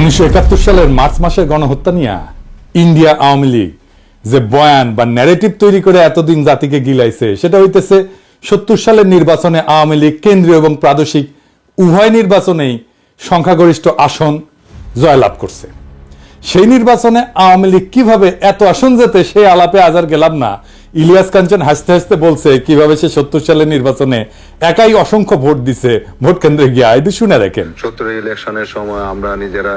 1971 সালের মার্চ মাসের গণহত্যা নিয়ে ইন্ডিয়া আওয়ামী লীগ যে বয়ান বা ন্যারেটিভ তৈরি করে এতদিন জাতিকে গিলাইছে সেটা হইতেছে 70 সালের নির্বাচনে আওয়ামী লীগ কেন্দ্রীয় এবং প্রাদেশিক উভয় নির্বাচনেই সংখ্যাগরিষ্ঠ আসন জয়লাভ করছে। সেই নির্বাচনে আওয়ামী লীগ কিভাবে এত আসন যেতে সেই আলাপে আজ আর গেলাম না। ইলিয়াস কাঞ্চন হাসতে হাসতে বলছে কিভাবে সে 70 সালের নির্বাচনে একাই অসংখ্য ভোট দিছে ভোট কেন্দ্রে গিয়ে। এটা শুনে রাখেন। 70 ইলেকশনের সময় আমরা নিজেরা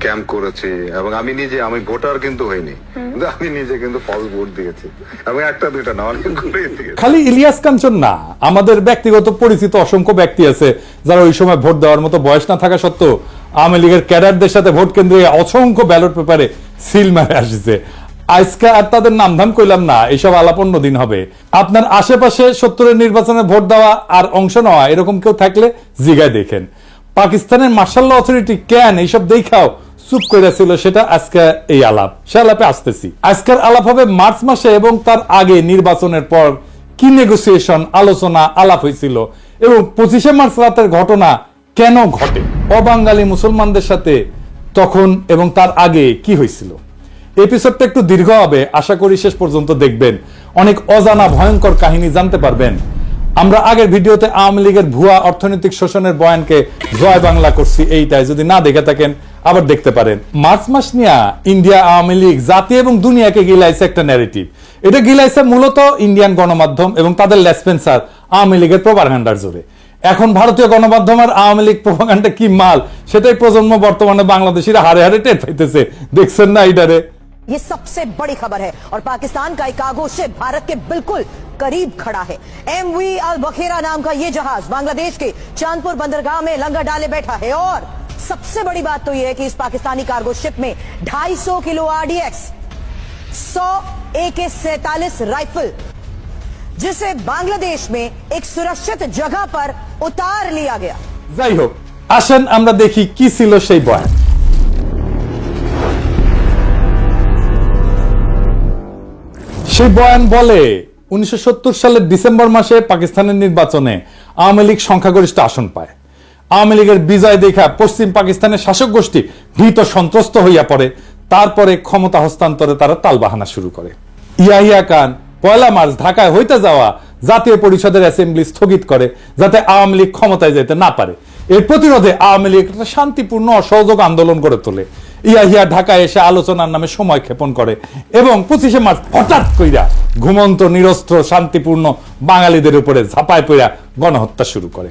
ক্যাম্প করেছি এবং আমি ভোটার কিন্তু হইনি, কিন্তু আমি নিজে কিন্তু ফলস ভোট দিয়েছি এবং একটা দুইটা না অনেকগুলোই দিয়েছি। খালি ইলিয়াস কাঞ্চন না, আমাদের ব্যক্তিগত পরিচিত অসংখ্য ব্যক্তি আছে যারা ওই সময় ভোট দেওয়ার মতো বয়স না থাকা সত্ত্বেও আওয়ামী লীগের ক্যাডারদের সাথে ভোট কেন্দ্রে অসংখ্য ব্যালট পেপারে সিল মারে আসছে। আজকে আর তাদের নামধাম কইলাম না, এইসব আলাপ অন্য দিন হবে। আপনার আশেপাশে 70-এর নির্বাচনে ভোট দেওয়া আর অংশ নেওয়া এরকম কেউ থাকলে জিগায় দেখেন। পাকিস্তানের মার্শাল ল অথরিটি কেন এইসব দেখাও চুপ করেছিল, সেটা আজকে এই আলাপ, সে আলাপে আসতেছি। আজকের আলাপ হবে মার্চ মাসে এবং তার আগে নির্বাচনের পর কি নেগোসিয়েশন, আলোচনা, আলাপ হয়েছিল এবং 25শে মার্চ রাতের ঘটনা কেন ঘটে, অবাঙালি মুসলমানদের সাথে তখন এবং তার আগে কি হয়েছিল। এপিসোডটা একটু দীর্ঘ হবে, আশা করি শেষ পর্যন্ত দেখবেন। অনেক অজানা ভয়ঙ্কর কাহিনী জানতে পারবেন। আমরা আগের ভিডিওতে আওয়ামী লীগের ভুয়া অর্থনৈতিক শোষণের বয়ানকে জয় বাংলা করছি, এইটাই যদি না দেখে থাকেন আবার দেখতে পারেন। মার্চ মাস নিয়ে ইন্ডিয়া আওয়ামী লীগ জাতি এবং দুনিয়াকে গিলাইছে একটা ন্যারেটিভ। এটা গিলাইছে মূলত ইন্ডিয়ান গণমাধ্যম এবং তাদের লেসপেন্সার আওয়ামী লীগের প্রোপাগান্ডার জোরে। এখন ভারতীয় গণমাধ্যম আর আওয়ামী লীগ প্রোপাগান্ডা কি মাল সেটাই প্রজন্ম বর্তমানে বাংলাদেশিরা হারে হারে টের পাইতেছে। দেখছেন না এইটারে? ये सबसे बड़ी खबर है और पाकिस्तान का एक कार्गो शिप भारत के बिल्कुल करीब खड़ा है। MV अल बखेरा नाम का ये जहाज बांग्लादेश के चांदपुर बंदरगाह में लंगर डाले बैठा है और सबसे बड़ी बात तो ये है कि इस पाकिस्तानी कार्गो शिप में 250 किलो RDX, 100 AK-47 राइफल, जिसे बांग्लादेश में एक सुरक्षित जगह पर उतार लिया गया। যাই হোক, আসেন আমরা দেখি কি ছিল সেই বয়ান। সেই বয়ান বলে 1970 সালের ডিসেম্বর মাসে পাকিস্তানের নির্বাচনে আওয়ামী লীগ সংখ্যাগরিষ্ঠ আসন পায়। আওয়ামী লীগের বিজয় দেখা পশ্চিম পাকিস্তানের শাসক গোষ্ঠী ভীত সন্ত্রস্ত হইয়া পড়ে। তারপরে ক্ষমতা হস্তান্তরে তারা তালবাহানা শুরু করে। ইয়াহিয়া খান 1 মার্চ ঢাকায় হইতে যাওয়া জাতীয় পরিষদের অ্যাসেম্বলি স্থগিত করে যাতে আওয়ামী লীগ ক্ষমতায় যেতে না পারে। এর প্রতিরোধে আওয়ামী লীগ একটা শান্তিপূর্ণ অসহযোগ আন্দোলন গড়ে তোলে। ইয়াহিয়া ঢাকায় এসে আলোচনার নামে সময় ক্ষেপণ করে এবং 25শে মার্চ হঠাৎ কইরা ঘুমন্ত নিরস্ত্র শান্তিপূর্ণ বাঙালিদের উপরে ঝাঁপায় পড়া গণহত্যা শুরু করে।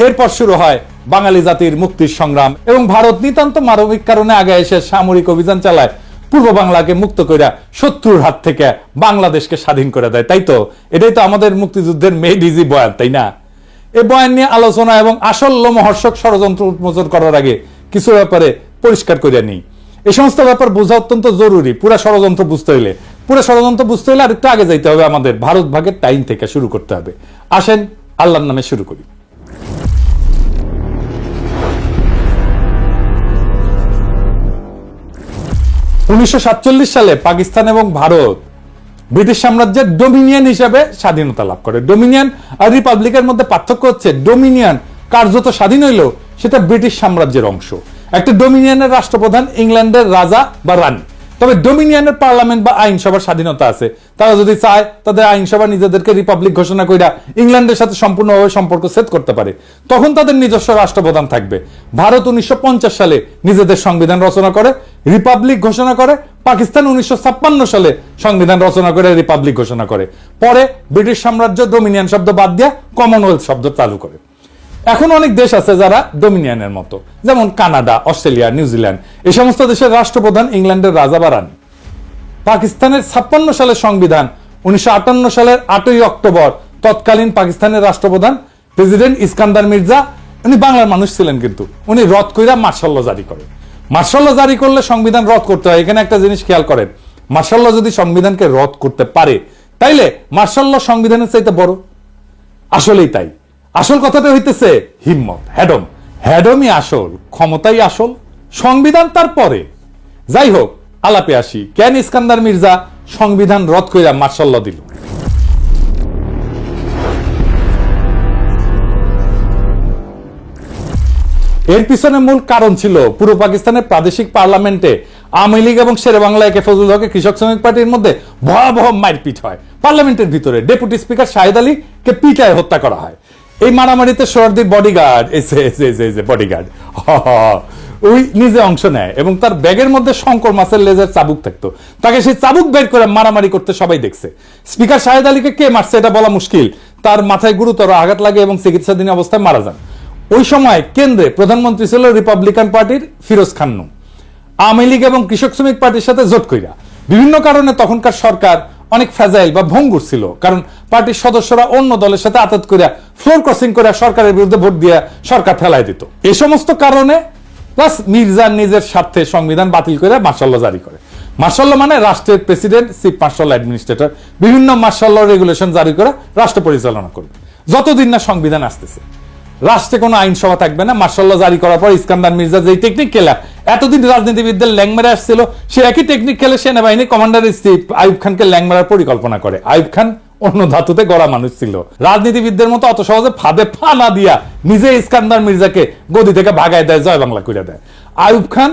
এরপর শুরু হয় বাঙালি জাতির মুক্তির সংগ্রাম এবং ভারত নিতান্ত মানবিক কারণে আগে এসে সামরিক অভিযান চালায়, পূর্ব বাংলাকে মুক্ত কইরা শত্রুর হাত থেকে বাংলাদেশকে স্বাধীন করে দেয়। তাই তো এটাই তো আমাদের মুক্তিযুদ্ধের মেড ইজি বয়ান, তাই না? এই বয়ান নিয়ে আলোচনা এবং আসল লোমহর্ষক ষড়যন্ত্র উন্মোচন করার আগে কিছু ব্যাপারে পরিষ্কার করে নিই। এই সমস্ত ব্যাপার বোঝা অত্যন্ত জরুরি। পুরা ষড়যন্ত্র বুঝতে হইলে আর একটু আগে যাইতে হবে, আমাদের ভারত ভাগের টাইম থেকে শুরু করতে হবে। আসেন আল্লাহর নামে শুরু করি। 1947 সালে পাকিস্তান এবং ভারত ব্রিটিশ সাম্রাজ্যের ডোমিনিয়ন হিসেবে স্বাধীনতা লাভ করে। ডোমিনিয়ন আর রিপাবলিকের মধ্যে পার্থক্য হচ্ছে ডোমিনিয়ন কার্যত স্বাধীন হইলেও সেটা ব্রিটিশ সাম্রাজ্যের অংশ। একটা ডোমিনিয়নের রাষ্ট্রপ্রধান ইংল্যান্ডের রাজা বা রানী, তবে ডোমিনিয়নের পার্লামেন্ট বা আইনসভার স্বাধীনতা আছে। তারা যদি চায় তাদের আইনসভা নিজেদেরকে রিপাবলিক ঘোষণা কইরা ইংল্যান্ডের সাথে সম্পূর্ণভাবে সম্পর্ক ছেদ করতে পারে, তখন তাদের নিজস্ব রাষ্ট্রপ্রধান থাকবে। ভারত 1950 সালে নিজেদের সংবিধান রচনা করে রিপাবলিক ঘোষণা করে। পাকিস্তান 1956 সালে সংবিধান রচনা করে রিপাবলিক ঘোষণা করে। পরে ব্রিটিশ সাম্রাজ্য ডোমিনিয়ন শব্দ বাদ দিয়ে কমনওয়েলথ শব্দ চালু করে। এখন অনেক দেশ আছে যারা ডোমিনিয়নের মতো, যেমন কানাডা, অস্ট্রেলিয়া, নিউজিল্যান্ড। এই সমস্ত দেশের রাষ্ট্রপ্রধান ইংল্যান্ডের রাজা বা রানী। পাকিস্তানের 56 সালের সংবিধান 1958 সালের 8ই অক্টোবর তৎকালীন পাকিস্তানের রাষ্ট্রপ্রধান প্রেসিডেন্ট ইস্কান্দার মির্জা, উনি বাংলার মানুষ ছিলেন, কিন্তু উনি রদ কইরা মার্শাল ল জারি করে। মার্শাল ল জারি করলে সংবিধান রদ করতে হয়। এখানে একটা জিনিস খেয়াল করেন, মার্শাল ল যদি সংবিধানকে রদ করতে পারে তাইলে মার্শাল ল সংবিধানের চাইতে বড়। আসলেই তাই। আসল কথাটা হইতেছে হিম্মত, হ্যাডমই আসল, ক্ষমতাই আসল, সংবিধান তারপরে। যাই হোক, আলাপে আসি। কেন ইস্কান্দার মির্জা সংবিধান রদ কইরা মার্শাল ল দিল? এর পিছনে মূল কারণ ছিল পূর্ব পাকিস্তানের প্রাদেশিক পার্লামেন্টে আওয়ামী লীগ এবং শেরে বাংলা একে ফজলুল হকের কৃষক শ্রমিক পার্টির মধ্যে ভয়াবহ মারপিট হয়। পার্লামেন্টের ভিতরে ডেপুটি স্পিকার শাহেদ আলীকে পিটায় হত্যা করা হয়। এই মারামারিতে সোহরাওয়ার্দীর বডিগার্ড বডিগার্ড ওই নিজে অংশ নেয় এবং তার ব্যাগের মধ্যে শঙ্কর মাছের লেজের চাবুক থাকতো। তাকে সেই চাবুক বের করে মারামারি করতে সবাই দেখছে। স্পিকার শাহেদ আলীকে কে মারছে এটা বলা মুশকিল। তার মাথায় গুরুতর আঘাত লাগে এবং চিকিৎসাধীন অবস্থায় মারা যান। ওই সময় কেন্দ্রে প্রধানমন্ত্রী ছিল রিপাবলিকান পার্টির ফিরোজ খান নূন। আওয়ামী লীগ এবং কৃষক শ্রমিক পার্টির সাথে জোট কইরা বিভিন্ন কারণে তখনকার সরকার অনেক ফ্যাজাইল বা ভঙ্গুর ছিল, কারণ পার্টির সদস্যরা অন্য দলের সাথে আতাত করিয়া ফ্লোর ক্রসিং করে সরকারের বিরুদ্ধে ভোট দিয়ে সরকার ফেলাই দিত। এই সমস্ত কারণে প্লাস মির্জা নিজের স্বার্থে সংবিধান বাতিল করে মার্শাল ল জারি করে। মার্শাল ল মানে রাষ্ট্রের প্রেসিডেন্ট, চিফ মার্শাল অ্যাডমিনিস্ট্রেটর বিভিন্ন মার্শাল ল রেগুলেশন জারি করে রাষ্ট্র পরিচালনা করবে যতদিন না সংবিধান আসতেছে। রাষ্ট্রে কোনো আইনসভা থাকবে না। মার্শাল ল জারি করার পর ইস্কান্দার মির্জা যেই টেকনিক খেলা এতদিন রাজনীতিবিদদের ল্যাং মেরে আসছিল, সে একই টেকনিক খেলে সেনাবাহিনী কমান্ডার ইন চিফ আইয়ুব খানকে ল্যাং মারার পরিকল্পনা করে। আইয়ুব খান অন্য ধাতুতে গড়া মানুষ ছিল, রাজনীতিবিদদের মতো অত সহজে ফাঁদে পা না দিয়া নিজে ইস্কান্দার মির্জাকে গদি থেকে ভাগায় দেয়, জয় বাংলা করে দেয়। আইয়ুব খান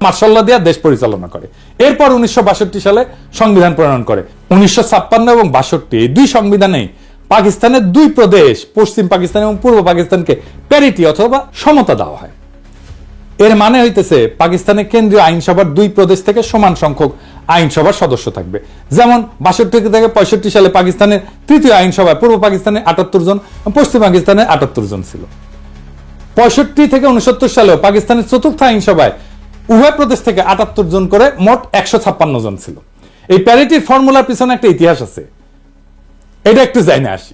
মার্শাল ল দিয়া দেশ পরিচালনা করে। এরপর 1962 সালে সংবিধান প্রণয়ন করে। 1956 এবং 62 এই দুই সংবিধানেই পাকিস্তানের দুই প্রদেশ পশ্চিম পাকিস্তান এবং পূর্ব পাকিস্তানকে প্যারিটি অথবা সমতা দেওয়া হয়। এর মানে হইতেছে পাকিস্তানের কেন্দ্রীয় আইনসভার দুই প্রদেশ থেকে সমান সংখ্যক আইনসভার সদস্য থাকবে। যেমন 62 থেকে 65 সালে পাকিস্তানের তৃতীয় আইনসভায় পূর্ব পাকিস্তানে 78 জন, পশ্চিম পাকিস্তানে 78 জন ছিল। 65 থেকে 69 সালেও পাকিস্তানের চতুর্থ আইনসভায় উভয় প্রদেশ থেকে 78 জন করে মোট 156 জন ছিল। এই প্যারিটির ফর্মুলার পিছনে একটা ইতিহাস আছে, এটা একটু জানা আসি।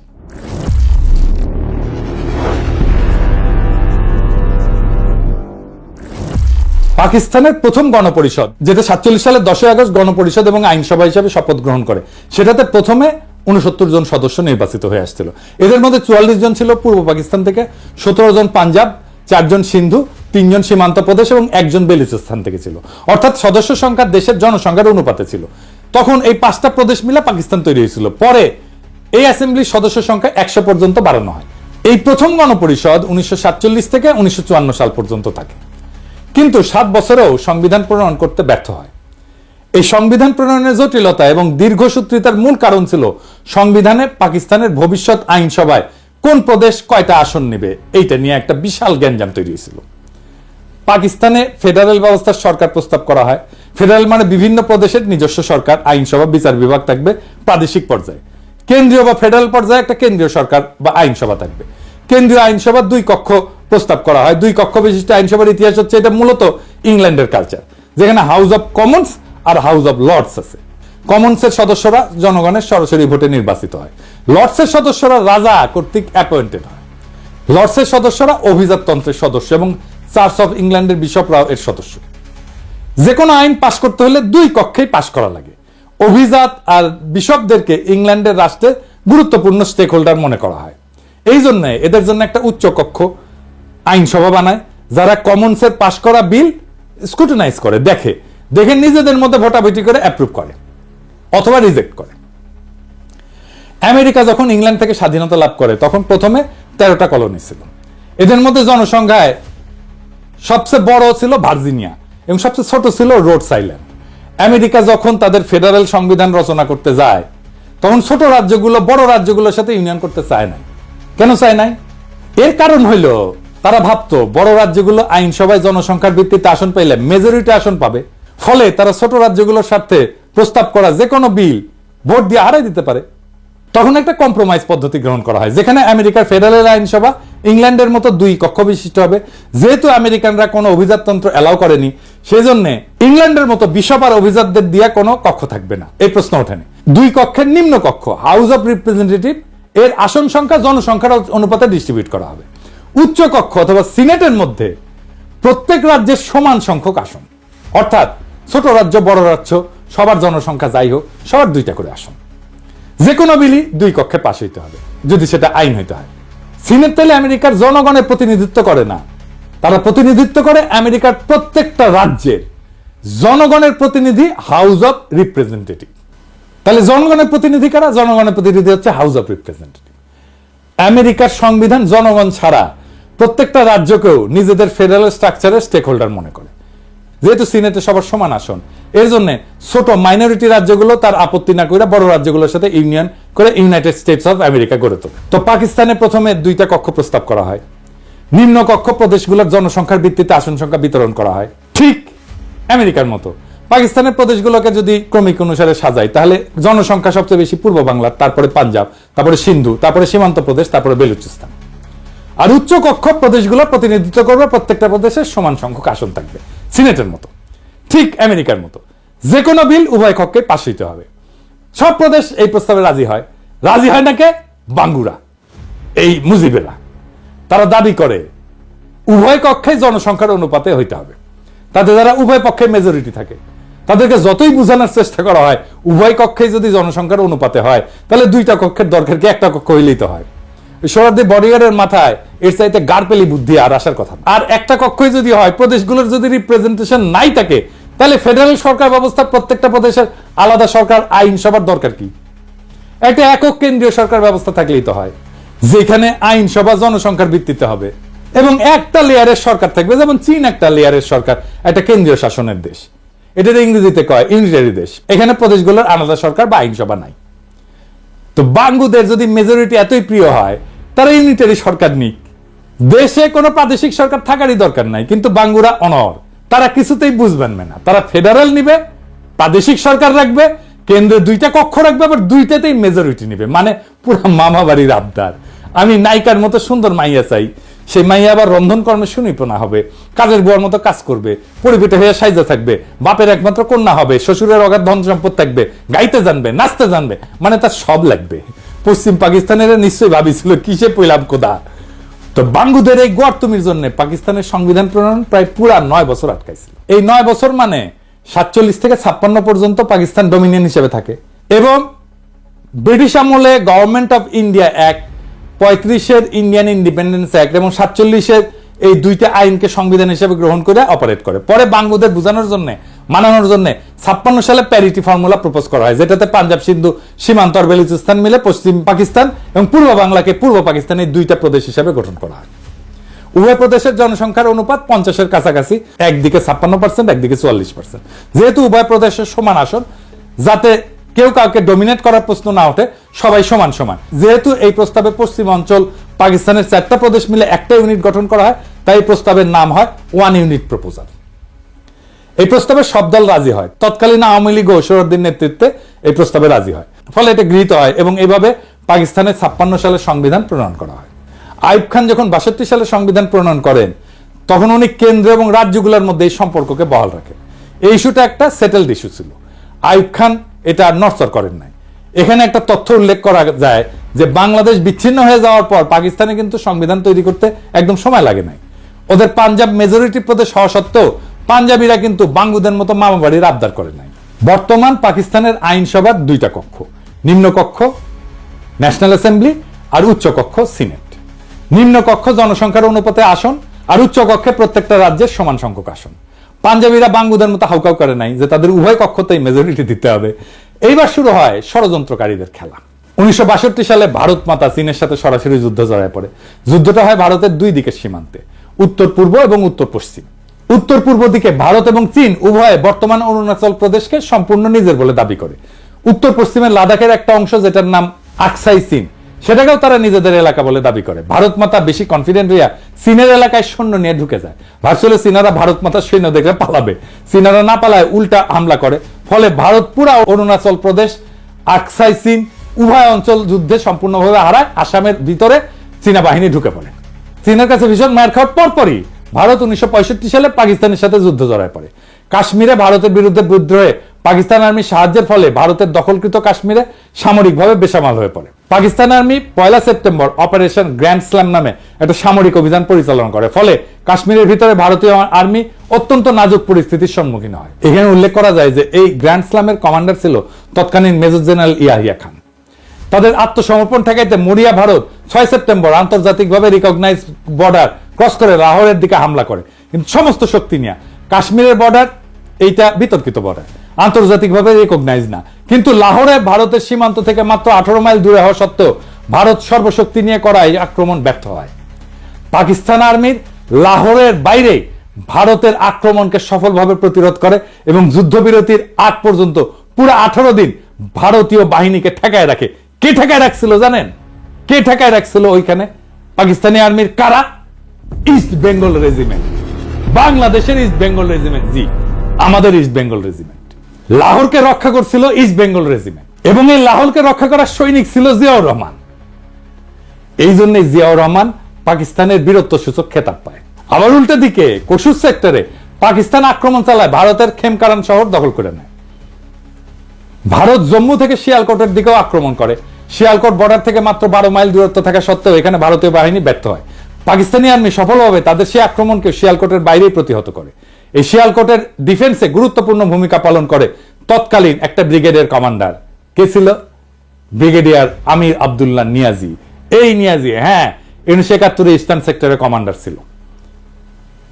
পাকিস্তানের প্রথম গণপরিষদ, যেটা 47 সালের 10 আগস্ট গণপরিষদ এবং আইনসভা হিসেবে শপথ গ্রহণ করে, সেটাতে প্রথমে 69 জন সদস্য নির্বাচিত হয়ে আসছিল। এদের মধ্যে 44 জন ছিল পূর্ব পাকিস্তান থেকে, 17 জন পাঞ্জাব, 4 জন সিন্ধু, 3 জন সীমান্ত প্রদেশ এবং 1 জন বেলুচিস্তান থেকে ছিল। অর্থাৎ সদস্য সংখ্যা দেশের জনসংখ্যার অনুপাতে ছিল। তখন এই 5টা প্রদেশ মিলে পাকিস্তান তৈরি হয়েছিল। পরে এই অ্যাসেম্বলির সদস্য সংখ্যা 100 পর্যন্ত বাড়ানো হয়। এই প্রথম গণপরিষদ 1947 থেকে 1954 সাল পর্যন্ত থাকে, কিন্তু 7 বছরেও সংবিধান প্রণয়ন করতে ব্যর্থ হয়। এই সংবিধান প্রণয়নের জটিলতা এবং দীর্ঘসূত্রিতার মূল কারণ ছিল সংবিধানে পাকিস্তানের ভবিষ্যৎ আইনসভায় কোন প্রদেশ কয়টা আসন নেবে এইটা নিয়ে একটা বিশাল গ্যাঞ্জাম তৈরি হয়েছিল। পাকিস্তানে ফেডারেল ব্যবস্থার সরকার প্রস্তাব করা হয়। ফেডারেল মানে বিভিন্ন প্রদেশের নিজস্ব সরকার, আইনসভা, বিচার বিভাগ থাকবে প্রাদেশিক পর্যায়ে। কেন্দ্রীয় বা ফেডারেল পর্যায়ে একটা কেন্দ্রীয় সরকার বা আইনসভা থাকবে। কেন্দ্রীয় আইনসভা 2 কক্ষ প্রস্তাব করা হয়। 2 কক্ষ বিশিষ্ট আইনসভার ইতিহাস হচ্ছে, এটা মূলত ইংল্যান্ডের কালচার, যেখানে হাউস অব কমন্স আর হাউস অব লর্ডস আছে। কমন্সের সদস্যরা জনগণের সরাসরি ভোটে নির্বাচিত হয়। লর্ডসের সদস্যরা রাজা কর্তৃক অ্যাপয়েন্টেড হয়। লর্ডসের সদস্যরা অভিজাততন্ত্রের সদস্য এবং চার্চ অফ ইংল্যান্ডের বিশপরাও এর সদস্য। যে কোনো আইন পাশ করতে হলে 2 কক্ষেই পাশ করা লাগে। অভিজাত আর বিশপদেরকে ইংল্যান্ডের রাষ্ট্রে গুরুত্বপূর্ণ স্টেক হোল্ডার মনে করা হয়। এই জন্য এদের জন্য একটা উচ্চ কক্ষ আইনসভা বানায়, যারা কমন্সের পাশ করা বিল স্ক্রুটিনাইজ করে, দেখে নিজেদের মধ্যে ভোটাভুটি করে অ্যাপ্রুভ করে অথবা রিজেক্ট করে। আমেরিকা যখন ইংল্যান্ড থেকে স্বাধীনতা লাভ করে তখন প্রথমে 13টা কলোনি ছিল। এদের মধ্যে জনসংখ্যায় সবচেয়ে বড় ছিল ভার্জিনিয়া এবং সবচেয়ে ছোট ছিল রোডস আইল্যান্ড। আমেরিকা যখন তাদের ফেডারেল সংবিধান রচনা করতে যায় তখন ছোট রাজ্যগুলো বড় রাজ্যগুলোর সাথে ইউনিয়ন করতে চায় নাই। কেন চায় নাই? এর কারণ হইল তারা ভাবতো বড় রাজ্যগুলো আইনসভায় জনসংখ্যার ভিত্তিতে আসন পাইলে মেজরিটি আসন পাবে, ফলে তারা ছোট রাজ্যগুলোর সাথে প্রস্তাব করা যে কোনো বিল ভোট দিয়ে হারাই দিতে পারে। তখন একটা কম্প্রোমাইজ পদ্ধতি গ্রহণ করা হয়, যেখানে আমেরিকার ফেডারেল আইনসভা ইংল্যান্ডের মতো 2 কক্ষ বিশিষ্ট হবে। যেহেতু আমেরিকানরা কোনো অভিজাততন্ত্র এলাও করেনি, সেজন্য ইংল্যান্ডের মতো বিশপ আর অভিজাতদের দিয়ে কোনো কক্ষ থাকবে না, এই প্রশ্ন ওঠেনি। 2 কক্ষের নিম্ন কক্ষ হাউস অব রিপ্রেজেন্টেটিভ এর আসন সংখ্যা জনসংখ্যার অনুপাতে ডিস্ট্রিবিউট করা হবে। উচ্চ কক্ষ অথবা সিনেটের মধ্যে প্রত্যেক রাজ্যের সমান সংখ্যক আসন, অর্থাৎ ছোট রাজ্য বড় রাজ্য সবার জনসংখ্যা যাই হোক সবার 2টা করে আসন। যে কোনো বিলই 2 কক্ষে পাশ হইতে হবে যদি সেটা আইন হইতে হয়। সিনেট তাহলে আমেরিকার জনগণের প্রতিনিধিত্ব করে না, তারা প্রতিনিধিত্ব করে আমেরিকার প্রত্যেকটা রাজ্যের জনগণের প্রতিনিধি হাউস অব রিপ্রেজেন্টেটিভ। তাহলে জনগণের প্রতিনিধি কারা? জনগণের প্রতিনিধি হচ্ছে হাউস অব রিপ্রেজেন্টেটিভ। আমেরিকার সংবিধান জনগণ ছাড়া প্রত্যেকটা রাজ্যকেও নিজেদের ফেডারেল স্ট্রাকচারের স্টেক হোল্ডার মনে করে। যেহেতু সিনেটে সবার সমান আসন, এর জন্য ছোট মাইনরিটি রাজ্যগুলো তার আপত্তি না করে বড় রাজ্যগুলোর সাথে ইউনিয়ন করে ইউনাইটেড স্টেটস অফ আমেরিকা গড়ে তোলে। তো পাকিস্তানে প্রথমে 2টা কক্ষ প্রস্তাব করা হয়। নিম্ন কক্ষ প্রদেশগুলোর জনসংখ্যার ভিত্তিতে আসন সংখ্যা বিতরণ করা হয়। ঠিক আমেরিকার মতো পাকিস্তানের প্রদেশগুলোকে যদি ক্রমিক অনুসারে সাজায়, তাহলে জনসংখ্যা সবচেয়ে বেশি পূর্ব বাংলার, তারপরে পাঞ্জাব, তারপরে সিন্ধু, তারপরে সীমান্ত প্রদেশ, তারপরে বেলুচিস্তান। আর উচ্চ কক্ষ প্রদেশগুলো প্রতিনিধিত্ব করবে, প্রত্যেকটা প্রদেশের সমান সংখ্যক আসন থাকবে, সিনেটের মতো। ঠিক আমেরিকার মতো যে কোনো বিল উভয় কক্ষে পাশ হইতে হবে। সব প্রদেশ এই প্রস্তাবে রাজি হয়। রাজি হয় না কে? বাঙ্গুরা, এই মুজিবেরা। তারা দাবি করে উভয় কক্ষে জনসংখ্যার অনুপাতে হইতে হবে। তাতে যারা উভয় পক্ষে মেজরিটি থাকে, তাদেরকে যতই বোঝানোর চেষ্টা করা হয় উভয় কক্ষে যদি জনসংখ্যার অনুপাতে হয়, তাহলে 2টা কক্ষের দরকার কি, একটা কক্ষ হইলেই তো হয়। সোহরাওয়ার্দী বডিগার্ডের মাথায় এর চাইতে গারপেলি বুদ্ধি আর আসার কথা। আর একটা কক্ষই যদি হয়, প্রদেশগুলোর যদি রিপ্রেজেন্টেশন নাই থাকে, তাহলে ফেডারেল সরকার ব্যবস্থা প্রত্যেকটা প্রদেশের আলাদা সরকার আইনসভার দরকার কি? একটা একক কেন্দ্রীয় সরকার ব্যবস্থা থাকলেই তো হয়, যেখানে আইনসভা জনসংখ্যার ভিত্তিতে হবে এবং একটা লেয়ারের সরকার থাকবে। যেমন চীন একটা লেয়ারের সরকার, একটা কেন্দ্রীয় শাসনের দেশ, এটা ইংরেজিতে কয় ইউনিটারি দেশ। এখানে প্রদেশগুলোর আলাদা সরকার বা আইনসভা নাই। তো বাঙ্গুদের যদি মেজরিটি এতই প্রিয় হয়, তারা ইউনিটারি সরকার নিক, দেশে কোনো প্রাদেশিক সরকার থাকারই দরকার নাই। কিন্তু বাঙ্গুরা অনর, তারা কিছুতেই বুঝবেন না। তারা ফেডারেল নিবে, প্রাদেশিক সরকার রাখবে, কেন্দ্রে 2টা কক্ষ রাখবে, আবার 2টাতেই মেজরিটি নিবে। মানে পুরো মামা বাড়ির আবদার। আমি নায়িকার মতো সুন্দর মাইয়া চাই, সেই মাইয়া আবার রন্ধন কর্মে সুনিপুণা হবে, কাজের বুয়ার মতো কাজ করবে, পরিবেটে হয়ে সাইজা থাকবে, বাপের একমাত্র কন্যা হবে, শ্বশুরের অগাধ ধন সম্পদ থাকবে, গাইতে জানবে, নাচতে জানবে, মানে তার সব লাগবে। পশ্চিম পাকিস্তানের নিশ্চয়ই ভাবিছিল কিসে পইলাম কোদা। তো বাঙ্গুদের এই গোয়ার্তুমির জন্য পাকিস্তানের সংবিধান প্রণয়ন প্রায় পুরা 9 বছর আটকাইছিল। এই 9 বছর মানে 47 থেকে 56 পর্যন্ত পাকিস্তান ডোমিনিয়ন হিসেবে থাকে। এবং ব্রিটিশ আমলে গভর্নমেন্ট অফ ইন্ডিয়া অ্যাক্ট, 35-এর ইন্ডিয়ান ইন্ডিপেন্ডেন্স অ্যাক্ট এবং 47-এর এই 2টা আইনকে সংবিধান হিসেবে গ্রহণ করে অপারেট করে। পরে বাঙ্গুদের বোঝানোর জন্য, মানানোর জন্য 56 সালে প্যারিটি ফর্মুলা প্রপোজ করা হয়, যেটাতে পাঞ্জাব, সিন্ধু, সীমান্ত আর বেলুচিস্তান মিলে পশ্চিম পাকিস্তান এবং পূর্ব বাংলাকে পূর্ব পাকিস্তানের 2টা প্রদেশ হিসেবে গঠন করা হয়। উভয় প্রদেশের জনসংখ্যার অনুপাত 50-এর কাছাকাছি, একদিকে 56%, একদিকে 44%। যেহেতু উভয় প্রদেশের সমান আসন, যাতে কেউ কাউকে ডমিনেট করার প্রশ্ন না ওঠে, সবাই সমান সমান। যেহেতু এই প্রস্তাবে পশ্চিম অঞ্চল পাকিস্তানের 4টা প্রদেশ মিলে একটা ইউনিট গঠন করা হয়, তাই এই প্রস্তাবের নাম হয় 1 ইউনিট প্রপোজাল। এই প্রস্তাবে সব দল রাজি হয়। তৎকালীন আওয়ামী লীগ ও সোহরাওয়ার্দীর নেতৃত্বে এই প্রস্তাবে রাজি হয়, ফলে এটা গৃহীত হয় এবং এইভাবে পাকিস্তানের 56 সালের সংবিধান প্রণয়ন করা হয়। আইয়ুব খান যখন 62 সালে সংবিধান প্রণয়ন করেন, তখন উনি কেন্দ্র এবং রাজ্যগুলোর মধ্যে এই সম্পর্ককে বহাল রাখেন। এই ইস্যুটা একটা সেটেলড ইস্যু ছিল। আইয়ুব খান এটা নড়চড় করেন নাই। এখানে একটা তথ্য উল্লেখ করা যায় যে বাংলাদেশ বিচ্ছিন্ন হয়ে যাওয়ার পর পাকিস্তানে কিন্তু সংবিধান তৈরি করতে একদম সময় লাগে নাই। ওদের পাঞ্জাব মেজরিটি প্রদেশ হওয়া সত্ত্বেও পাঞ্জাবিরা কিন্তু বাঙ্গুদের মতো মামা বাড়ির আবদার করে নাই। বর্তমান পাকিস্তানের আইনসভার 2টা কক্ষ, নিম্ন কক্ষ ন্যাশনাল অ্যাসেম্বলি আর উচ্চ কক্ষ সিনেট। নিম্ন কক্ষ জনসংখ্যার অনুপাতে আসন, আর উচ্চ কক্ষে প্রত্যেকটা রাজ্যের সমান সংখ্যক আসন। পাঞ্জাবিরা বাঙ্গুদের মতো হাউকাউ করে নাই যে তাদের উভয় কক্ষতেই মেজরিটি দিতে হবে। এইবার শুরু হয় ষড়যন্ত্রকারীদের খেলা। 1962 সালে ভারত মাতা চীনের সাথে সরাসরি যুদ্ধ জড়ায় পড়ে। যুদ্ধটা হয় ভারতের 2 দিকের সীমান্তে, উত্তর পূর্ব এবং উত্তর পশ্চিম। উত্তর পূর্ব দিকে ভারত এবং চীন উভয়ে বর্তমান অরুণাচল প্রদেশকে সম্পূর্ণ নিজের বলে দাবি করে। উত্তর পশ্চিমের লাদাখের একটা অংশ, যেটার নাম আকসাই চীন, সেটাকেও তারা নিজেদের এলাকা বলে দাবি করে। ভারত মাতা বেশি কনফিডেন্ট হইয়া চীনের এলাকায় সৈন্য নিয়ে ঢুকে যায়। ভার্চুয়ালি চীনারা ভারত মাতার সৈন্য দেখলে পালাবে, চীনারা না পালায় উল্টা হামলা করে। ফলে ভারত পুরা অরুণাচল প্রদেশ, আকসাই চীন উভয় অঞ্চল যুদ্ধে সম্পূর্ণভাবে হারায়। আসামের ভিতরে চীনা বাহিনী ঢুকে পড়ে। চীনের কাছে ভীষণ মার খাওয়ার পরপরই ভারত 1965 সালে পাকিস্তানের সাথে যুদ্ধ জড়ায় পড়ে। কাশ্মীরে ভারতের বিরুদ্ধে বিদ্রোহে পাকিস্তান আর্মির সাহায্যের ফলে ভারতের দখলকৃত কাশ্মীরে সামরিকভাবে বেসামাল হয়ে পড়ে। Pakistan army 1 September operation grand slam নামে একটা সামরিক অভিযান পরিচালনা করে। ফলে কাশ্মীরের ভিতরে ভারতীয় আর্মি অত্যন্ত নাজুক পরিস্থিতির সম্মুখীন হয়। এখানে উল্লেখ করা যায় যে এই গ্র্যান্ড স্ল্যামের কমান্ডার ছিল তৎকালীন মেজর জেনারেল ইয়াহিয়া খান। তাদের আত্মসমর্পণ ঠেকাইতে মরিয়া ভারত 6 সেপ্টেম্বর আন্তর্জাতিকভাবে রিকগনাইজ বর্ডার ক্রস করে লাহোরের দিকে হামলা করে। কিন্তু সমস্ত শক্তি নিয়ে কাশ্মীরের বর্ডার এইটা বিতর্কিত বর্ডার, আন্তর্জাতিকভাবে রিকগনাইজ না। কিন্তু লাহোরে ভারতের সীমান্ত থেকে মাত্র 18 মাইল দূরে হওয়া সত্ত্বেও ভারত সর্বশক্তি নিয়ে করা এই আক্রমণ ব্যর্থ হয়। পাকিস্তান আর্মির লাহোরের বাইরে ভারতের আক্রমণকে সফলভাবে প্রতিরোধ করে এবং যুদ্ধবিরতির আগ পর্যন্ত পুরো 18 দিন ভারতীয় বাহিনীকে ঠেকায় রাখে। কে ঠেকায় রাখছিল জানেন? কে ঠেকায় রাখছিল ওইখানে? পাকিস্তানি আর্মির কারা? ইস্ট বেঙ্গল রেজিমেন্ট, বাংলাদেশের ইস্ট বেঙ্গল রেজিমেন্ট। জি, আমাদের ইস্ট বেঙ্গল রেজিমেন্ট লাহোরকে রক্ষা করছিল ইস্ট বেঙ্গল রেজিমেন্ট, এবং এই লাহোরকে রক্ষা করার সৈনিক ছিল জিয়াউর রহমান। এই জন্যই জিয়াউর রহমান পাকিস্তানের বীরত্ব সূচক খেতাব পায়। আবার উল্টো দিকে কসুর সেক্টরে পাকিস্তান আক্রমণ চালায়, ভারতের খেমকারান শহর দখল করে নেয়। ভারত জম্মু থেকে শিয়ালকোটের দিকেও আক্রমণ করে। শিয়ালকোট বর্ডার থেকে মাত্র 12 মাইল দূরত্ব থাকা সত্ত্বেও এখানে ভারতীয় বাহিনী ব্যর্থ হয়। পাকিস্তানি আর্মি সফলভাবে তাদের সেই আক্রমণকে শিয়ালকোটের বাইরেই প্রতিহত করে। এই শিয়ালকোটের ডিফেন্সে গুরুত্বপূর্ণ ভূমিকা পালন করে তৎকালীন একটা ব্রিগেডের কমান্ডার। কে ছিল? ব্রিগেডিয়ার আমির আব্দুল্লাহ নিয়াজি। এই নিয়াজি 1971 ইস্টার্ন সেক্টরের কমান্ডার ছিল।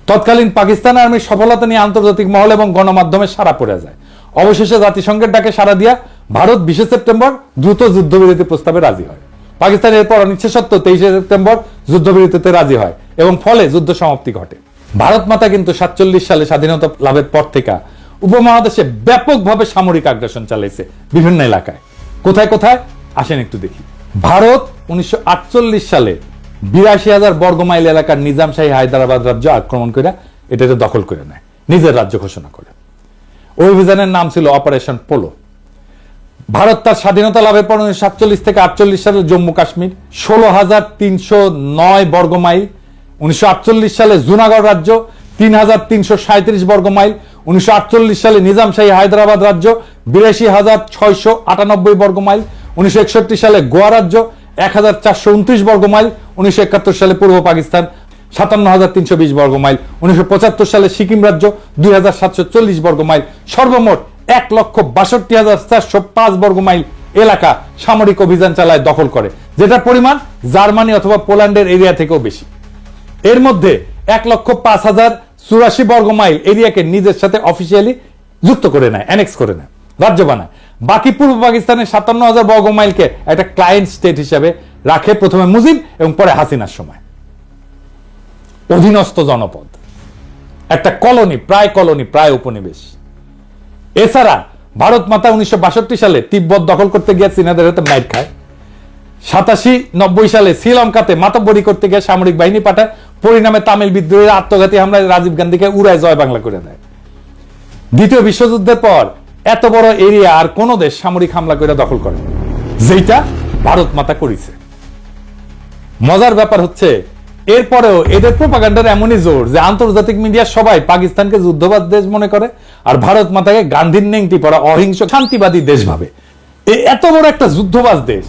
তৎকালীন পাকিস্তান আর্মির সফলতা নিয়ে আন্তর্জাতিক মহল এবং গণমাধ্যমে সাড়া পড়ে যায়। অবশেষে জাতিসংঘের ডাকে সাড়া দিয়া ভারত 20 সেপ্টেম্বর দ্রুত যুদ্ধবিরতি প্রস্তাবে রাজি হয়। পাকিস্তান এরপর অনিচ্ছা সত্ত্বেও 23 সেপ্টেম্বর যুদ্ধবিরতিতে রাজি হয় এবং ফলে যুদ্ধ সমাপ্তি ঘটে। ভারত মাতা কিন্তু 47 সালে স্বাধীনতা লাভের পর থেকে উপমহাদেশে ব্যাপকভাবে সামরিক আগ্রাসন চালাইছে বিভিন্ন এলাকায়। কোথায় কোথায় আসেন একটু দেখি। ভারত 1948 সালে 82,000 বর্গমাইল এলাকার নিজামশাহী হায়দ্রাবাদ রাজ্য আক্রমণ করে এটাকে দখল করে নেয়, নিজের রাজ্য ঘোষণা করে। ওই অভিযানের নাম ছিল অপারেশন পোলো। ভারত তার স্বাধীনতা লাভের পর 1947 থেকে 48 সালে জম্মু কাশ্মীর 16,309 বর্গমাইল, 1948 সালে জুনাগড় রাজ্য 3,337 বর্গমাইল, 1948 সালে নিজামশাহী হায়দ্রাবাদ রাজ্য 82,698 বর্গমাইল, 1961 সালে গোয়া রাজ্য 1,429 বর্গমাইল, 1971 সালে পূর্ব পাকিস্তান 57,320 বর্গমাইল, 1975 সালে সিকিম রাজ্য 2,740 বর্গমাইল, সর্বমোট 1,62,405 বর্গমাইল এলাকা সামরিক অভিযান চালায় দখল করে, যেটার পরিমাণ জার্মানি অথবা পোল্যান্ডের এরিয়া থেকেও বেশি। এর মধ্যে 1,05,084 বর্গমাইল এরিয়াকে নিজের সাথে অফিসিয়ালি যুক্ত করে নেয়, অ্যানেক্স করে নেয়, রাজ্য বানায়। বাকি পূর্ব পাকিস্তানের 57,000 বর্গমাইলকে একটা ক্লায়েন্ট স্টেট হিসেবে রাখে, প্রথমে মুজিব এবং পরে হাসিনার সময়। অধীনস্থ জনপদ, একটা কলোনি, প্রায় উপনিবেশ। এছাড়া ভারত মাতা 1962 সালে তিব্বত দখল করতে গিয়ে চীনাদের হাতে মাইর খায়। 87-90 সালে শ্রীলঙ্কাতে মাতব্বরি করতে গিয়ে সামরিক বাহিনী পাঠায়, পরিণামে তামিল বিদ্রোহীরা আত্মঘাতী হামলায় রাজীব গান্ধীকে উড়ায় জয় বাংলা করে দেয়। দ্বিতীয় বিশ্বযুদ্ধের পর এত বড় এরিয়া আর কোন দেশ সামরিক হামলা করে দখল করে, যেটা ভারত মাতা করেছে। মজার ব্যাপার হচ্ছে এরপরেও এদের প্রোপাগান্ডার এমনই জোর যে আন্তর্জাতিক মিডিয়া সবাই পাকিস্তানকে যুদ্ধবাদ দেশ মনে করে আর ভারত মাতাকে গান্ধীর নেংটি পড়া অহিংস শান্তিবাদী দেশ ভাবে। এত বড় একটা যুদ্ধবাজ দেশ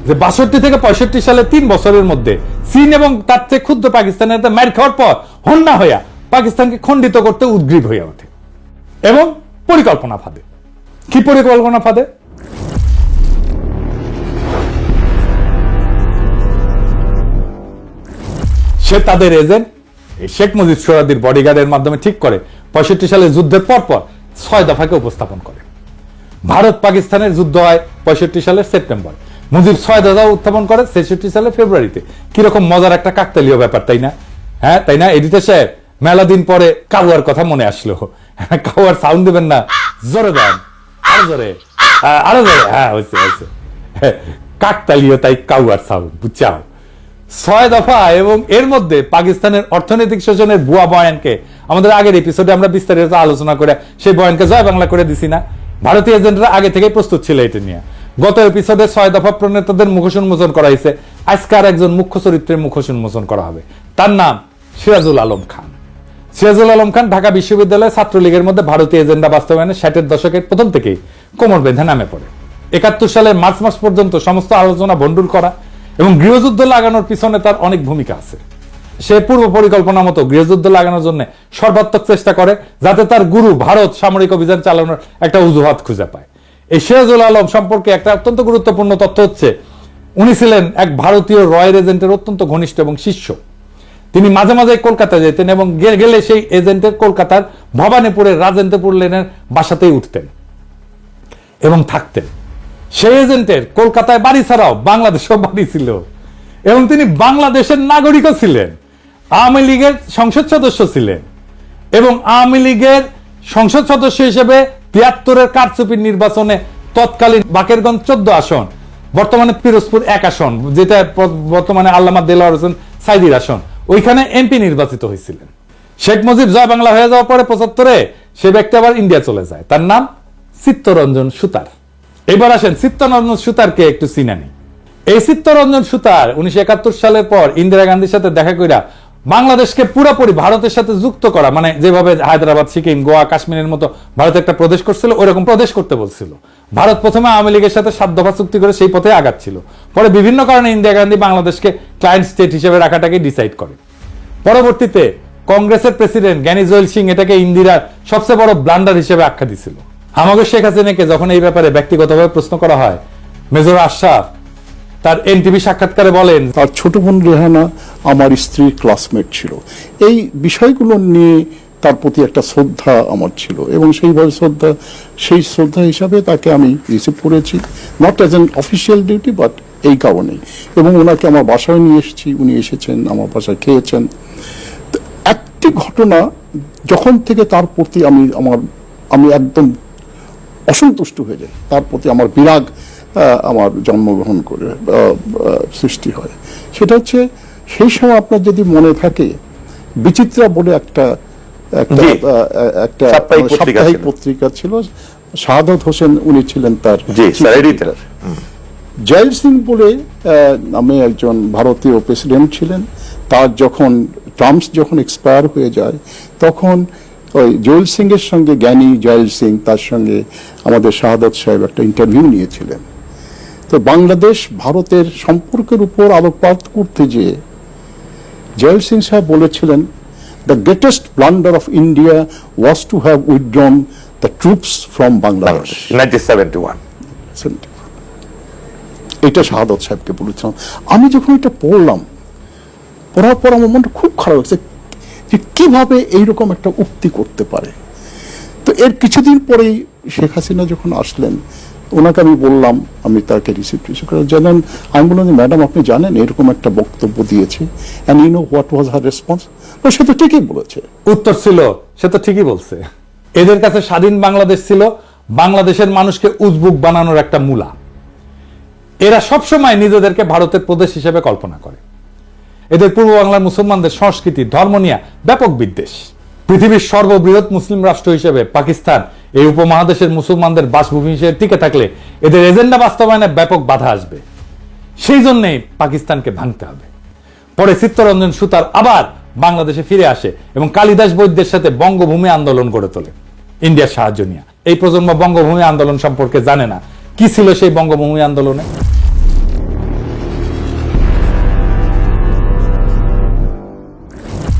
যে 62 থেকে 65 সালে 3 বছরের মধ্যে চীন এবং তার চেয়ে ক্ষুদ্র পাকিস্তানের মার খাওয়ার পর হন্যা হইয়া পাকিস্তানকে খণ্ডিত করতে উদ্গ্রীব হয়ে ওঠে এবং পরিকল্পনা ফাঁদে। কি পরিকল্পনা ফাঁদে? সে তাদের এজেন্ট শেখ মুজিব সোহরাওয়ার্দীর বডিগার্ডের মাধ্যমে ঠিক করে 65 সালে যুদ্ধের পর 6 দফাকে উপস্থাপন করে। ভারত পাকিস্তানের যুদ্ধ হয় 65 সালের সেপ্টেম্বর, মুজিব 6 দফা উত্থাপন করে 66 সালের ফেব্রুয়ারিতে। কিরকম মজার একটা কাকতালীয় ব্যাপার, তাই না? তাই না এডিটর সাহেব? মেলা দিন পরে কাউয়ার কথা মনে আসলো। কাউয়ার সাউন্ড দেবেন না? জোরে দেন, আরো জোরে, আরো জোরে। হয়েছে কাকতালীয়, তাই কাউয়ার সাউন্ড, বুঝছাও? 6 দফা এবং এর মধ্যে পাকিস্তানের অর্থনৈতিক শোষণের ভুয়া বয়ানকে আমাদের আগের এপিসোডে আমরা বিস্তারিত আলোচনা করে সেই বয়ানকে জয় বাংলা করে দিছি না? ভারতীয় এজেন্টরা আগে থেকেই প্রস্তুত ছিল এটা নিয়ে। গত এপিসোডে 6 দফা প্রণেতাদের মুখোশ উন্মোচন করা হয়েছে। আজকে আর একজন মুখ্য চরিত্রের মুখোশ উন্মোচন করা হবে, তার নাম সিরাজুল আলম খান। সিরাজুল আলম খান ঢাকা বিশ্ববিদ্যালয়ের ছাত্রলীগের মধ্যে ভারতীয় এজেন্ডা বাস্তবায়নে 60-এর দশকের প্রথম থেকেই কোমর বেঁধে নামে পড়ে। 71 সালের মার্চ মাস পর্যন্ত সমস্ত আলোচনা ভণ্ডুল করা এবং গৃহযুদ্ধ লাগানোর পিছনে তার অনেক ভূমিকা আছে। সে পূর্ব পরিকল্পনা মতো গৃহযুদ্ধ লাগানোর জন্য সর্বাত্মক চেষ্টা করে, যাতে তার গুরু ভারত সামরিক অভিযান চালানোর একটা অজুহাত খুঁজে পায়। এই সিরাজুল আলম সম্পর্কে একটা অত্যন্ত গুরুত্বপূর্ণ তথ্য হচ্ছে, উনি ছিলেন এক ভারতীয় রয়্যাল এজেন্টের অত্যন্ত ঘনিষ্ঠ এবং শিষ্য। তিনি মাঝে মাঝে কলকাতা যেতেন এবং গেলে সেই এজেন্টের কলকাতার ভবানীপুরের রাজেন্দ্রপুর লেনের বাসাতেই উঠতেন এবং থাকতেন। সেই এজেন্টের কলকাতায় বাড়ি ছাড়াও বাংলাদেশেও বাড়ি ছিল এবং তিনি বাংলাদেশের নাগরিকও ছিলেন। আওয়ামী লীগের সংসদ সদস্য ছিলেন এবং আওয়ামী লীগের সংসদ সদস্য হিসেবে ৭৩-এর কারচুপির নির্বাচনে তৎকালীন বাকেরগঞ্জ 14 আসন, বর্তমানে পিরোজপুর 1 আসন, যেটা বর্তমানে আল্লামা দেলোয়ার হোসেন সাইদির আসন, ওইখানে এমপি নির্বাচিত হয়েছিলেন। শেখ মুজিব জয় বাংলা হয়ে যাওয়ার পরে 75-এ সে ব্যক্তি আবার ইন্ডিয়া চলে যায়। তার নাম চিত্তরঞ্জন সুতার। এবার আসেন চিত্তরঞ্জন সুতারকে একটু চিনা নেই। এই চিত্তরঞ্জন সুতার 1971 সালের পর ইন্দিরা গান্ধীর সাথে দেখা কইরা বাংলাদেশকে পুরোপুরি ভারতের সাথে যুক্ত করা, মানে যেভাবে হায়দ্রাবাদ, সিকিম, গোয়া, কাশ্মীরের মতো ভারত একটা প্রদেশ করছিল, ওইরকম প্রদেশ করতে বলছিল। ভারত প্রথমে আওয়ামী লীগের সাথে 7 দফা চুক্তি করে সেই পথে আগাচ্ছিল। পরে বিভিন্ন কারণে ইন্দিরা গান্ধী বাংলাদেশকে ক্লায়েন্ট স্টেট হিসেবে রাখাটাকে ডিসাইড করে। পরবর্তীতে কংগ্রেসের প্রেসিডেন্ট জ্ঞানী জৈল সিং এটাকে ইন্দিরার সবচেয়ে বড় ব্লান্ডার হিসেবে আখ্যা দিছিল। আমাকে শেখ হাসিনাকে যখন এই ব্যাপারে ব্যক্তিগতভাবে প্রশ্ন করা হয়, মেজর আশরাফ তার এনটিভি সাক্ষাৎকারে বলেন, তার ছোট বোন রেহানা আমার স্ত্রীর ক্লাসমেট ছিল। এই বিষয়গুলো নিয়ে তার প্রতি একটা শ্রদ্ধা আমার ছিল এবং সেইভাবে সেই শ্রদ্ধা হিসাবে তাকে আমি রিসিভ করেছি, not as an official duty but এই কারণেই। এবং ওনাকে আমার বাসায় নিয়ে এসেছি, উনি এসেছেন আমার বাসায় খেয়েছেন। একটি ঘটনা যখন থেকে তার প্রতি আমি একদম অসন্তুষ্ট হয়ে যাই, তার প্রতি আমার বিরাগ আমার জন্মগ্রহণ করে সৃষ্টি হয়, সেটা হচ্ছে সেই সময় আপনার যদি মনে থাকে বিচিত্রা বলে একটা সাপ্তাহিক পত্রিকা ছিল, শাহাদত হোসেন উনি ছিলেন তার এডিটর। জয়েল সিং বলে নামে একজন ভারতীয় প্রেসিডেন্ট ছিলেন। তার টার্মস যখন এক্সপায়ার হয়ে যায় তখন ওই জয়েল সিং এর সঙ্গে জ্ঞানী জয়েল সিং তার সঙ্গে আমাদের শাহাদত সাহেব একটা ইন্টারভিউ নিয়েছিলেন। তো বাংলাদেশ ভারতের সম্পর্কের উপর আলোকপাত করতে যেয়ে জয়েল সিং সাহেব বলেছিলেন, the greatest blunder of India was to have withdrawn the troops from Bangladesh 1971। এটা শাহাদত সাহেবকে বলেছিলাম। আমি যখন এটা পড়ার পর আমার মনটা খুব খারাপ হয়েছে যে কিভাবে এইরকম একটা উক্তি করতে পারে। তো এর কিছুদিন পরেই শেখ হাসিনা যখন আসলেন, ওনাকে আমি বললাম, আমি তাকে রিসিভ করে জানেন, আমি বললাম, ম্যাডাম আপনি জানেন এরকম একটা বক্তব্য দিয়েছে, and you know what was her response? সে তো ঠিকই বলেছে। উত্তর ছিল, সে তো ঠিকই বলছে। এদের কাছে স্বাধীন বাংলাদেশ ছিল বাংলাদেশের মানুষকে উজবুক বানানোর একটা মূলা। এরা সবসময় নিজেদেরকে ভারতের প্রদেশ হিসেবে কল্পনা করে। এদের পূর্ব বাংলার মুসলমানদের সংস্কৃতি, ধর্ম নিয়ে ব্যাপক বিদ্বেষ। পৃথিবীর সর্ববৃহৎ মুসলিম রাষ্ট্র হিসেবে পাকিস্তান এই উপমহাদেশের মুসলমানদের বাসভূমি হিসেবে টিকে থাকলে এদের এজেন্ডা বাস্তবায়নে ব্যাপক বাধা আসবে। সেই জন্যই পাকিস্তানকে ভাঙতে হবে। পরে চিত্তরঞ্জন সুতার আবার বাংলাদেশে ফিরে আসে এবং কালিদাস বৈদ্যের সাথে বঙ্গভূমি আন্দোলন গড়ে তোলে ইন্ডিয়ার সাহায্য নিয়ে। এই প্রজন্ম বঙ্গভূমি আন্দোলন সম্পর্কে জানে না। কি ছিল সেই বঙ্গভূমি আন্দোলনে?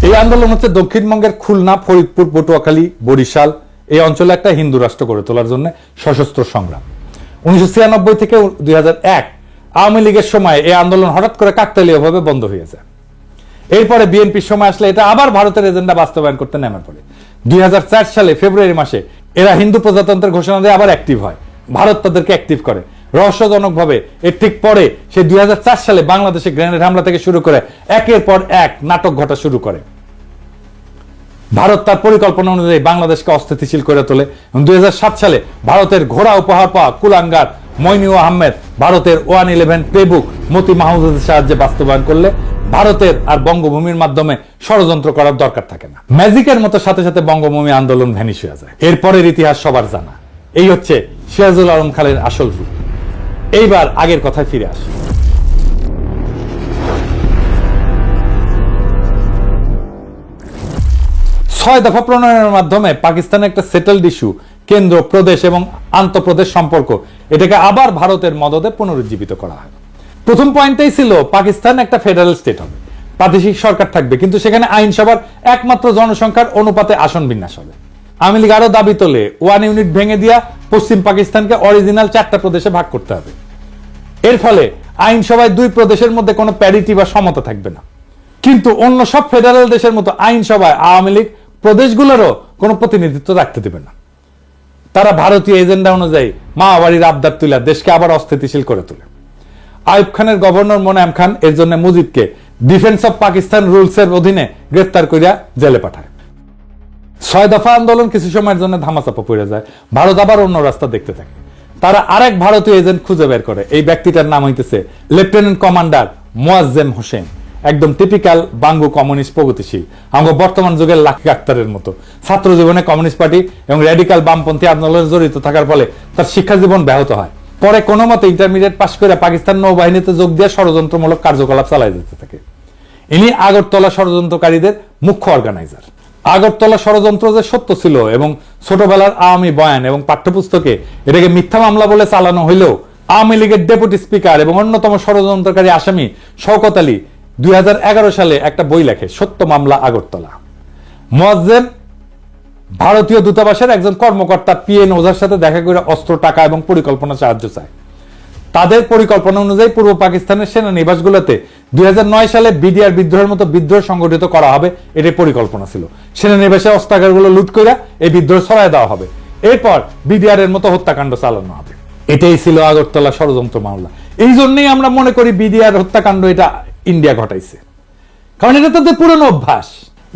এই আন্দোলন হচ্ছে দক্ষিণবঙ্গের খুলনা, ফরিদপুর, পটুয়াখালী, বরিশাল এই অঞ্চলে একটা হিন্দু রাষ্ট্র গড়ে তোলার জন্য সশস্ত্র সংগ্রাম। 1996 থেকে 2001 আওয়ামী লীগের সময় এই আন্দোলন হঠাৎ করে কাকতালীয়ভাবে বন্ধ হয়ে যায়। এরপরে বিএনপির সময় আসলে এটা আবার ভারতের এজেন্ডা বাস্তবায়ন করতে নেমে পড়ে। 2004 সালে ফেব্রুয়ারি মাসে এরা হিন্দু প্রজাতন্ত্রের ঘোষণা দিয়ে আবার অ্যাক্টিভ হয়। ভারত তাদেরকে অ্যাক্টিভ করে রহস্যজনকভাবে। এর ঠিক পরে সে 2004 সালে বাংলাদেশে গ্রেনেড হামলা থেকে শুরু করে একের পর এক নাটক ঘটা শুরু করে। ভারত তার পরিকল্পনা অনুযায়ী বাংলাদেশকে অস্থিতিশীল করে তোলে। 2007 সালে ভারতের ঘোড়া উপহার পাওয়া কুলাঙ্গার মইনু আহমেদ ভারতের 111 প্লেবুক মতি মাহমুদের সাহায্যে বাস্তবায়ন করলে ভারতের আর বঙ্গভূমির মাধ্যমে ষড়যন্ত্র করার দরকার থাকে না। ম্যাজিকের মতো সাথে সাথে বঙ্গভূমি আন্দোলন ভ্যানিশ হয়ে যায়। এরপরের ইতিহাস সবার জানা। এই হচ্ছে সিরাজুল আলম খানের আসল রূপ। এইবার আগের কথায় ফিরে আসে। 6 দফা প্রণয়নের মাধ্যমে পাকিস্তানের একটা সেটেলড ইস্যু, কেন্দ্র, প্রদেশ এবং আন্তঃপ্রদেশ সম্পর্ক, এটাকে আবার ভারতের মদদে পুনরুজ্জীবিত করা হয়। প্রথম পয়েন্টটাই ছিল পাকিস্তান একটা ফেডারেল স্টেট হবে, প্রাদেশিক সরকার থাকবে, কিন্তু সেখানে আইনসভার একমাত্র জনসংখ্যার অনুপাতে আসন বিন্যাস হবে। আওয়ামী লীগ আরো দাবি তোলে 1 ইউনিট ভেঙে দিয়া পশ্চিম পাকিস্তানকে অরিজিনাল 4টা প্রদেশে ভাগ করতে হবে। এর ফলে আইনসভায় 2 প্রদেশের মধ্যে কোনো প্যারিটি বা সমতা থাকবে না। কিন্তু অন্য সব ফেডারেল দেশের মতো আইনসভায় আওয়ামী লীগ প্রদেশগুলোরও কোনো প্রতিনিধিত্ব রাখতে দেবে না। তারা ভারতীয় এজেন্ডা অনুযায়ী মাওবাড়ির আবদার তুলে দেশকে আবার অস্থিতিশীল করে তোলে। আইয়ুব খানের গভর্নর মোনায়েম খান এর জন্য মুজিবকে ডিফেন্স অফ পাকিস্তান রুলস এর অধীনে গ্রেফতার করিয়া জেলে পাঠায়। 6 দফা আন্দোলন কিছু সময়ের জন্য ধামাচাপা পড়ে যায়, ভারত আবার অন্য রাস্তা দেখতে থাকে। তারা আরেক ভারতীয় এজেন্ট খুঁজে বের করে, এই ব্যক্তিটার নাম হইতেছে লেফটেন্যান্ট কমান্ডার মোয়াজ্জেম হোসেন, একদম টিপিক্যাল বাঙ্গু কমিউনিস্ট প্রগতিশীল, আমরা বর্তমান যুগের লাকি আক্তারের মতো। ছাত্র জীবনে কমিউনিস্ট পার্টি এবং র্যাডিক্যাল বামপন্থী আন্দোলনে জড়িত থাকার ফলে তার শিক্ষা জীবন ব্যাহত হয়। পরে কোনো মতে ইন্টারমিডিয়েট পাশ করে পাকিস্তান নৌবাহিনীতে যোগ দিয়ে ষড়যন্ত্রমূলক কার্যকলাপ চালাই যেতে থাকে। ইনি আগরতলা ষড়যন্ত্রকারীদের মুখ্য অর্গানাইজার। আগরতলা ষড়যন্ত্র যে সত্য ছিল এবং ছোটবেলার আওয়ামী বয়ান এবং পাঠ্যপুস্তকে এটাকে মিথ্যা মামলা বলে চালানো হইলেও আওয়ামী লীগের ডেপুটি স্পিকার এবং অন্যতম ষড়যন্ত্রকারী আসামি শওকত আলী 2011 সালে একটা বই লেখে, সত্য মামলা আগরতলা। মোয়াজ্জেম ভারতীয় দূতাবাসের একজন কর্মকর্তা PN ওঝার সাথে দেখা করে অস্ত্র, টাকা এবং পরিকল্পনা সাহায্য চায়। তাদের পরিকল্পনা অনুযায়ী পূর্ব পাকিস্তানের সেনানিবাসগুলোতে 2009 সালে বিডিআর বিদ্রোহের মতো বিদ্রোহ সংগঠিত করা হবে, এটাই পরিকল্পনা ছিল। সেনানিবাসের অস্ত্রাগারগুলো লুট করে এই বিদ্রোহ ছড়ায় দেওয়া হবে, এরপর বিডিআর এর মতো হত্যাকাণ্ড চালানো হবে। এটাই ছিল আগরতলা ষড়যন্ত্র মামলা। এই জন্যই আমরা মনে করি বিডিআর হত্যাকাণ্ড এটা ইন্ডিয়া ঘটাইছে, কারণ এটা তাদের পুরনো অভ্যাস।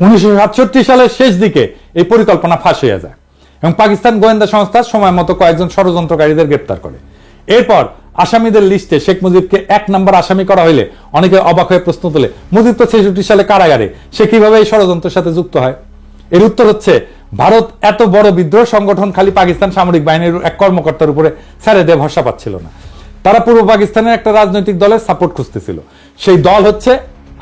1967 সালের শেষ দিকে এই পরিকল্পনা ফাঁস হয়ে যায় এবং পাকিস্তান গোয়েন্দা সংস্থা সময় মতো কয়েকজন ষড়যন্ত্রকারীদের গ্রেপ্তার করে। এরপর আসামিদের লিস্টে শেখ মুজিবকে 1 নম্বর আসামি করা হইলে অনেকে অবাক হয়ে প্রশ্ন তোলে, মুজিব তো 66 সালে কারাগারে, সে কিভাবে এই ষড়যন্ত্রের সাথে যুক্ত হয়? এর উত্তর হচ্ছে, ভারত এত বড় বিদ্রোহ সংগঠন খালি পাকিস্তান সামরিক বাহিনীর এক কর্মকর্তার উপরে ছেড়ে দিয়ে ভরসা পাচ্ছিল না। তারা পূর্ব পাকিস্তানের একটা রাজনৈতিক দলের সাপোর্ট খুঁজতেছিল। সেই দল হচ্ছে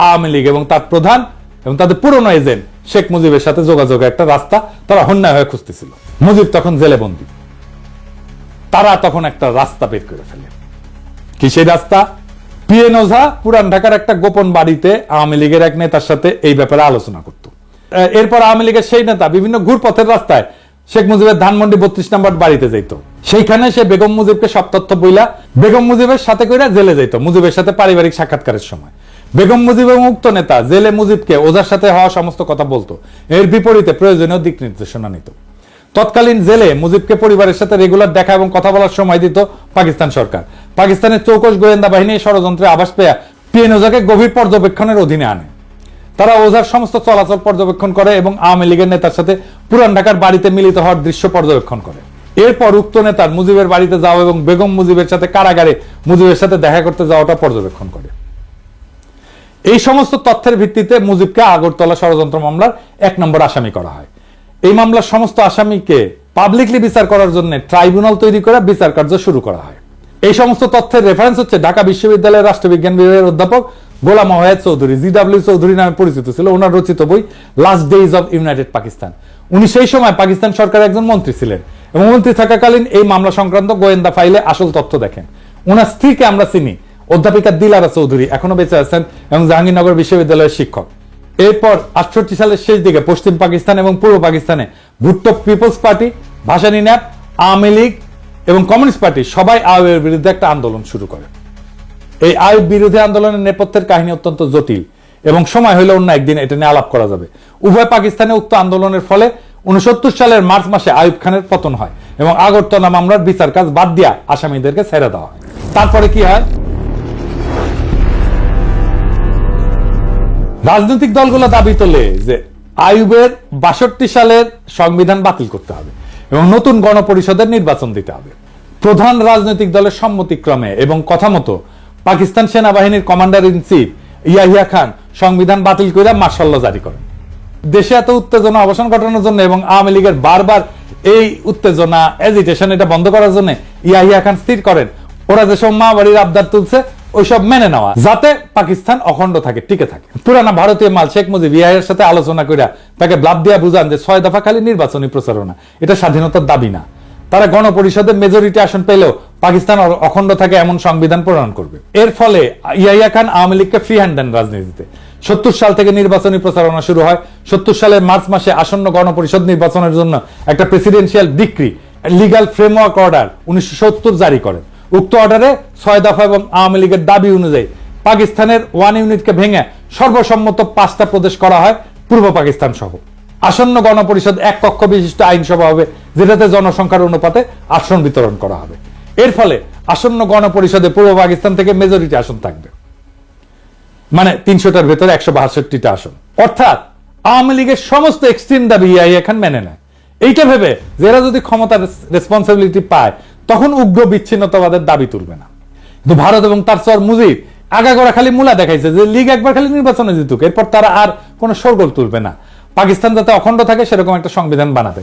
আওয়ামী লীগ এবং তার প্রধান এবং তাদের পুরনো এজেন্ট শেখ মুজিবের সাথে যোগাযোগের একটা রাস্তা তারা হন্যায় হয়ে খুঁজতেছিল। মুজিব তখন জেলে বন্দী। তারা তখন একটা রাস্তা বের করে ফেলে। কি সেই রাস্তা? PN ওঝা পুরান ঢাকার একটা গোপন বাড়িতে আওয়ামী লীগের এক নেতার সাথে এই ব্যাপারে আলোচনা করত। এরপর আওয়ামী লীগের সেই নেতা বিভিন্ন ঘুরপথের রাস্তায় শেখ মুজিবের ধানমন্ডি 32 নম্বর বাড়িতে যাইতো। সেইখানে সে বেগম মুজিবকে সব তথ্য বইলা বেগম মুজিবের সাথে কইরা জেলে যাইতো মুজিবের সাথে পারিবারিক সাক্ষাৎকারের সময়। বেগম মুজিব এবং উক্ত নেতা জেলে মুজিবকে ওঝার সাথে হওয়া সমস্ত কথা বলতো, এর বিপরীতে প্রয়োজনীয় দিক নির্দেশনা নিত। তৎকালীন জেলে মুজিবকে পরিবারের সাথে রেগুলার দেখা এবং কথা বলার সময় দিত পাকিস্তান সরকার। পাকিস্তানের চৌকস গোয়েন্দা বাহিনী ষড়যন্ত্রে আভাস পেয়ে PN ওঝাকে গভীর পর্যবেক্ষণের অধীনে আনে। তারা ওঝার সমস্ত চলাচল পর্যবেক্ষণ করে এবং আওয়ামী লীগের নেতার সাথে পুরান ঢাকার বাড়িতে মিলিত হওয়ার দৃশ্য পর্যবেক্ষণ করে। এরপর উক্ত নেতার মুজিবের বাড়িতে যাওয়া এবং বেগম মুজিবের সাথে কারাগারে মুজিবের সাথে দেখা করতে যাওয়াটা পর্যবেক্ষণ করে। এই সমস্ত তথ্যের ভিত্তিতে মুজিবকে আগরতলা ষড়যন্ত্র মামলার 1 নম্বর আসামি করা হয়। এই মামলার সমস্ত আসামিকে পাবলিকলি বিচার করার জন্য ট্রাইব্যুনাল তৈরি করে বিচার কার্য শুরু করা হয়। এই সমস্ত তথ্যের রেফারেন্স হচ্ছে ঢাকা বিশ্ববিদ্যালয়ের রাষ্ট্রবিজ্ঞান বিভাগের অধ্যাপক গোলাম ওয়াহেদ চৌধুরী, GW চৌধুরী নামে পরিচিত ছিল, ওনার রচিত বই last days of United Pakistan. উনি সেই সময় পাকিস্তান সরকারের একজন মন্ত্রী ছিলেন এবং মন্ত্রী থাকাকালীন এই মামলা সংক্রান্ত গোয়েন্দা ফাইলে আসল তথ্য দেখেন। ওনার স্ত্রীকে আমরা চিনি, অধ্যাপিকা দিলারা চৌধুরী, এখনো বেঁচে আছেন এবং জাহাঙ্গীরনগর বিশ্ববিদ্যালয়ের শিক্ষক। এরপর 68 সালের শেষ দিকে পশ্চিম পাকিস্তান এবং পূর্ব পাকিস্তানে ভুট্টো পিপলস পার্টি, ভাসানী ন্যাপ, আওয়ামী লীগ এবং কমিউনিস্ট পার্টি সবাই আইয়ুবের বিরুদ্ধে একটা আন্দোলন শুরু করে। এই আইয়ুব বিরোধী আন্দোলনের নেপথ্যের কাহিনী অত্যন্ত জটিল এবং সময় হইলে অন্য একদিন এটা নিয়ে আলাপ করা যাবে। উভয় পাকিস্তানে উক্ত আন্দোলনের ফলে 69 সালের মার্চ মাসে আইয়ুব খানের পতন হয় এবং আগরতলা মামলার বিচার কাজ বাদ দিয়া আসামিদেরকে ছেড়ে দেওয়া হয়। তারপরে কি হয়? রাজনৈতিক দলগুলো দাবি তোলে যে আইয়ুবের 62 সালের সংবিধান বাতিল করতে হবে এবং নতুন গণপরিষদের নির্বাচন দিতে হবে। প্রধান রাজনৈতিক দলের সম্মতিক্রমে এবং কথা মতো পাকিস্তান সেনাবাহিনীর commander in chief Yahya Khan সংবিধান বাতিল করে মার্শাল ল জারি করেন। দেশে এত উত্তেজনা অবসান ঘটানোর জন্য এবং আওয়ামী লীগের বারবার এই উত্তেজনা এজিটেশন এটা বন্ধ করার জন্য ইয়াহিয়া খান স্থির করেন ওরা যেসব মা বাড়ির আবদার তুলছে ওইসব মেনে নেওয়া, যাতে পাকিস্তান অখণ্ড থাকে, টিকে থাকে। পুরানা ভারতীয় মাল শেখ মুজিব ইয়াহিয়ার সাথে আলোচনা করে তাকে ব্লাব দিয়া বুঝান যে 6 দফা খালি নির্বাচনী প্রচারণা, এটা স্বাধীনতার দাবি না। তারা গণপরিষদের মেজরিটি আসন পেলেও পাকিস্তান অখণ্ড থাকে এমন সংবিধান প্রণয়ন করবে। এর ফলে ইয়াহিয়া খান আওয়ামী লীগকে ফ্রি হ্যান্ড দেন রাজনীতিতে। 70 সাল থেকে নির্বাচনী প্রচারণা শুরু হয়। 70 সালের মার্চ মাসে আসন্ন গণপরিষদ নির্বাচনের জন্য একটা presidential decree legal framework order 1970 জারি করেন। উক্ত অর্ডারে 6 দফা এবং আওয়ামী লীগের দাবি অনুযায়ী পাকিস্তানের 1 ইউনিটকে ভেঙে সর্বসম্মত 5টা প্রদেশ করা হয় পূর্ব পাকিস্তান সহ। আসন্ন গণপরিষদ 1 কক্ষ বিশিষ্ট আইনসভা হবে, যেটাতে জনসংখ্যার অনুপাতে আসন বিতরণ করা হবে। এর ফলে আসন্ন গণপরিষদে পূর্ব পাকিস্তান থেকে মেজরিটি আসন থাকবে। মানে 300টার ভেতরে 162টা আসন। অর্থাৎ আওয়ামী লীগের সমস্ত এক্সট্রিম দাবি ইয়াহিয়া খান মেনে নেয়, এইটা ভেবে যারা যদি ক্ষমতার রেসপন্সিবিলিটি পায় তখন উগ্র বিচ্ছিন্নতাবাদের দাবি তুলবে না। কিন্তু ভারত এবং তার সর মুজিব আগাগোড়া খালি মূলা দেখাইছে যে লীগ একবার খালি নির্বাচনে জিতুক, এরপর তারা আর কোনো শোরগোল তুলবে না, পাকিস্তান যাতে অখণ্ড থাকে সেরকম একটা সংবিধান বানাবে।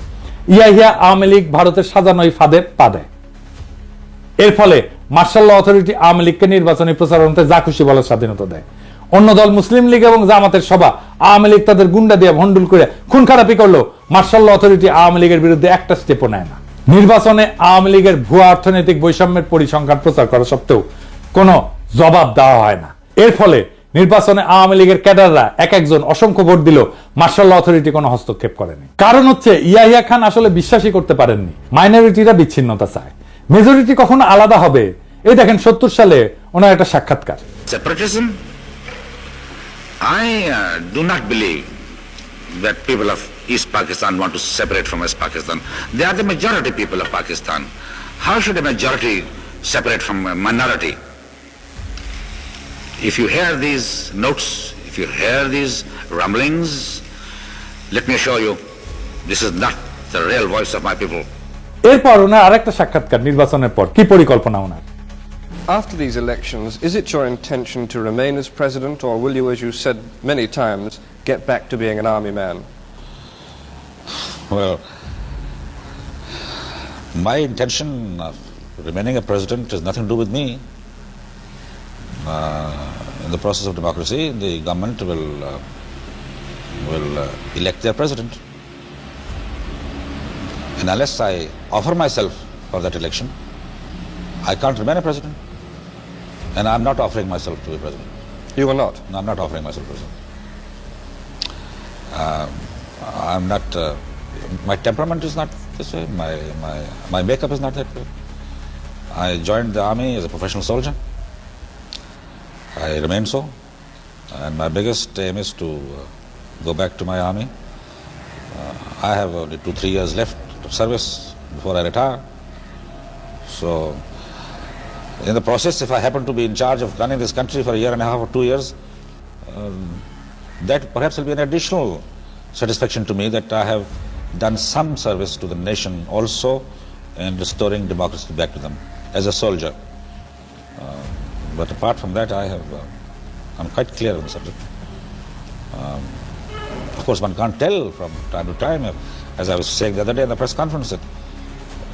ইয়াহিয়া আওয়ামী লীগ ভারতের সাজানো এই ফাঁদে পা দেয়। এর ফলে মার্শাল ল অথরিটি আওয়ামী লীগকে নির্বাচনী প্রচারণাতে যা খুশি বলার স্বাধীনতা দেয়। অন্য দল মুসলিম লীগ এবং জামাতের সভা আওয়ামী লীগ তাদের গুন্ডা দিয়ে ভন্ডুল করে খুন খারাপি করলো, মার্শাল ল অথরিটি আওয়ামী লীগের বিরুদ্ধে একটা স্টেপও নেয় না। নির্বাচনে আওয়ামী লীগের ভুয়া অর্থনৈতিক বৈষম্যের পরিসংখ্যান প্রচার করা সত্ত্বেও কোনো জবাব দেওয়া হয় না। এর ফলে নির্বাচনে আওয়ামী লীগের ক্যাডাররা এক একজন অসংখ্য ভোট দিল, মার্শাল ল অথরিটি কোনো হস্তক্ষেপ করেনি। কারণ হচ্ছে ইয়াহিয়া খান আসলে বিশ্বাসই করতে পারেননি মাইনরিটিরা বিচ্ছিন্নতা চায়, মেজরিটি কখনো আলাদা হবে। এই দেখেন 70 সালে ওনার একটা সাক্ষাৎকার। Separatism? I do not believe that people of East Pakistan want to separate from West Pakistan. They are the majority people of Pakistan. How should a majority separate from a minority? If you hear these notes, if you hear these rumblings, let me assure you, this is not the real voice of my people. এরপর ওনার আরেকটা সাক্ষাৎকার নির্বাচনের পর, কি পরিকল্পনা ওনার। After these elections, is it your intention to remain as president, or will you, as you said many times, get back to being an army man? Well, my intention of remaining a president has nothing to do with me. In the process of democracy, the government will elect their president. And unless I offer myself for that election, I can't remain a president. And I'm not offering myself to be president. You are not? No, I'm not offering myself president. I'm not, my temperament is not this way, my makeup is not that way. I joined the army as a professional soldier. I remain so. And my biggest aim is to go back to my army. I have only 2-3 years left of service before I retire. So, in the process, if I happen to be in charge of running this country for a year and a half or 2 years, that perhaps will be an additional satisfaction to me that I have done some service to the nation also in restoring democracy back to them as a soldier. But apart from that, I'm quite clear on the subject. Of course, one can't tell from time to time, as I was saying the other day in the press conference, that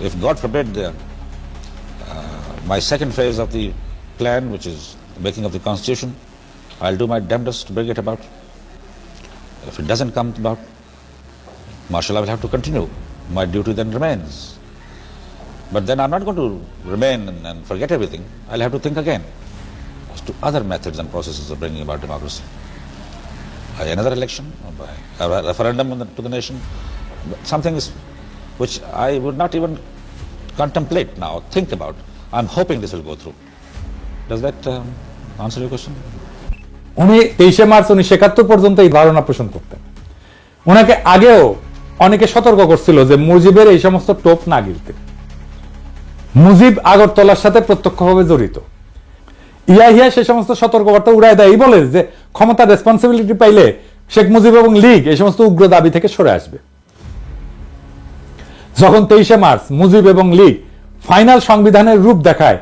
if God forbid my second phase of the plan, which is the making of the Constitution, I'll do my damnedest to bring it about. If it doesn't come about, martial law will have to continue. My duty then remains. But then I'm not going to remain and forget everything. I'll have to think again as to other methods and processes of bringing about democracy. By another election, or by a referendum to the nation, something which I would not even contemplate now, think about. I'm hoping this will go through. Does that answer your question? উনি 23 March 1971 পর্যন্ত এই ধারণা পোষণ করতেন। ওনাকে আগেও অনেকে সতর্ক করছিল যে মুজিবের এই সমস্ত টোপ না গিলতে। মুজিব আগরতলার সাথে প্রত্যক্ষভাবে জড়িত। ইয়াহিয়া সে সমস্ত সতর্কবার্তা উড়ায় দেয়, বলে যে ক্ষমতার রেসপন্সিবিলিটি পাইলে শেখ মুজিব এবং লীগ এই সমস্ত উগ্র দাবি থেকে সরে আসবে। যখন 23 মার্চ মুজিব এবং লীগ ফাইনাল সংবিধানের রূপ দেখায়,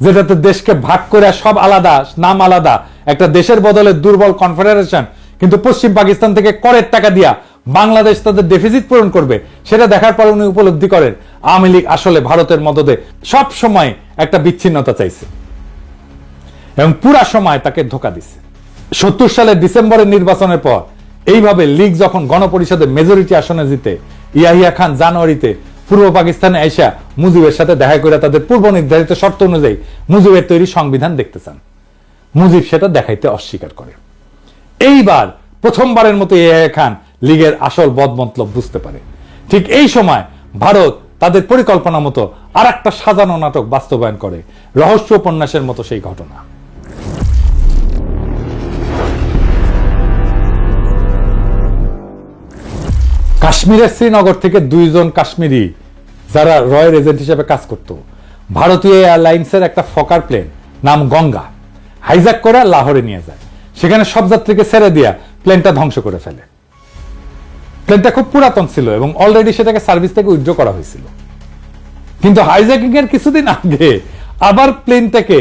যেটাতে দেশকে ভাগ করে সব আলাদা, নাম আলাদা, একটা দেশের বদলে দুর্বল কনফেডারেশন, কিন্তু পশ্চিম পাকিস্তান থেকে করের টাকা দিয়া বাংলাদেশ তাদের ডেফিসিট পূরণ করবে, সেটা দেখার পর উনি উপলব্ধি করেন আওয়ামী লীগ আসলে ভারতের মদদে সব সময় একটা বিচ্ছিন্নতা চাইছে এবং পুরা সময় তাকে ধোঁকা দিছে। 70 সালের ডিসেম্বরের নির্বাচনের পর এইভাবে লীগ যখন গণপরিষদে মেজরিটি আসনে জিতে, ইয়াহিয়া খান জানুয়ারিতে পূর্ব পাকিস্তানে আইসা মুজিবের সাথে দেখা করে তাদের পূর্ব নির্ধারিত শর্ত অনুযায়ী মুজিবের তৈরি সংবিধান দেখতে চান। মুজিব সেটা দেখাইতে অস্বীকার করে। এইবার প্রথমবারের মতো ইয়াহিয়া খান লীগের আসল বদমতলব বুঝতে পারে। ঠিক এই সময় ভারত তাদের পরিকল্পনা মতো আর একটা সাজানো নাটক বাস্তবায়ন করে, রহস্য উপন্যাসের মতো সেই ঘটনা। কাশ্মীরের শ্রীনগর থেকে 2 জন কাশ্মীরি যারা রয়ের এজেন্ট হিসেবে কাজ করত, ভারতীয় এয়ারলাইন্সের একটা ফকার প্লেন নাম গঙ্গা হাইজ্যাক করে লাহোরে নিয়ে যায়। সেখানে সব যাত্রীকে ছেড়ে দিয়া প্লেনটা ধ্বংস করে ফেলে। প্লেনটা খুব পুরাতন ছিল এবং অলরেডি সেটাকে সার্ভিস থেকে উইথড্র করা হয়েছিল, কিন্তু হাইজ্যাকিং এর কিছুদিন আগে আবার প্লেনটাকে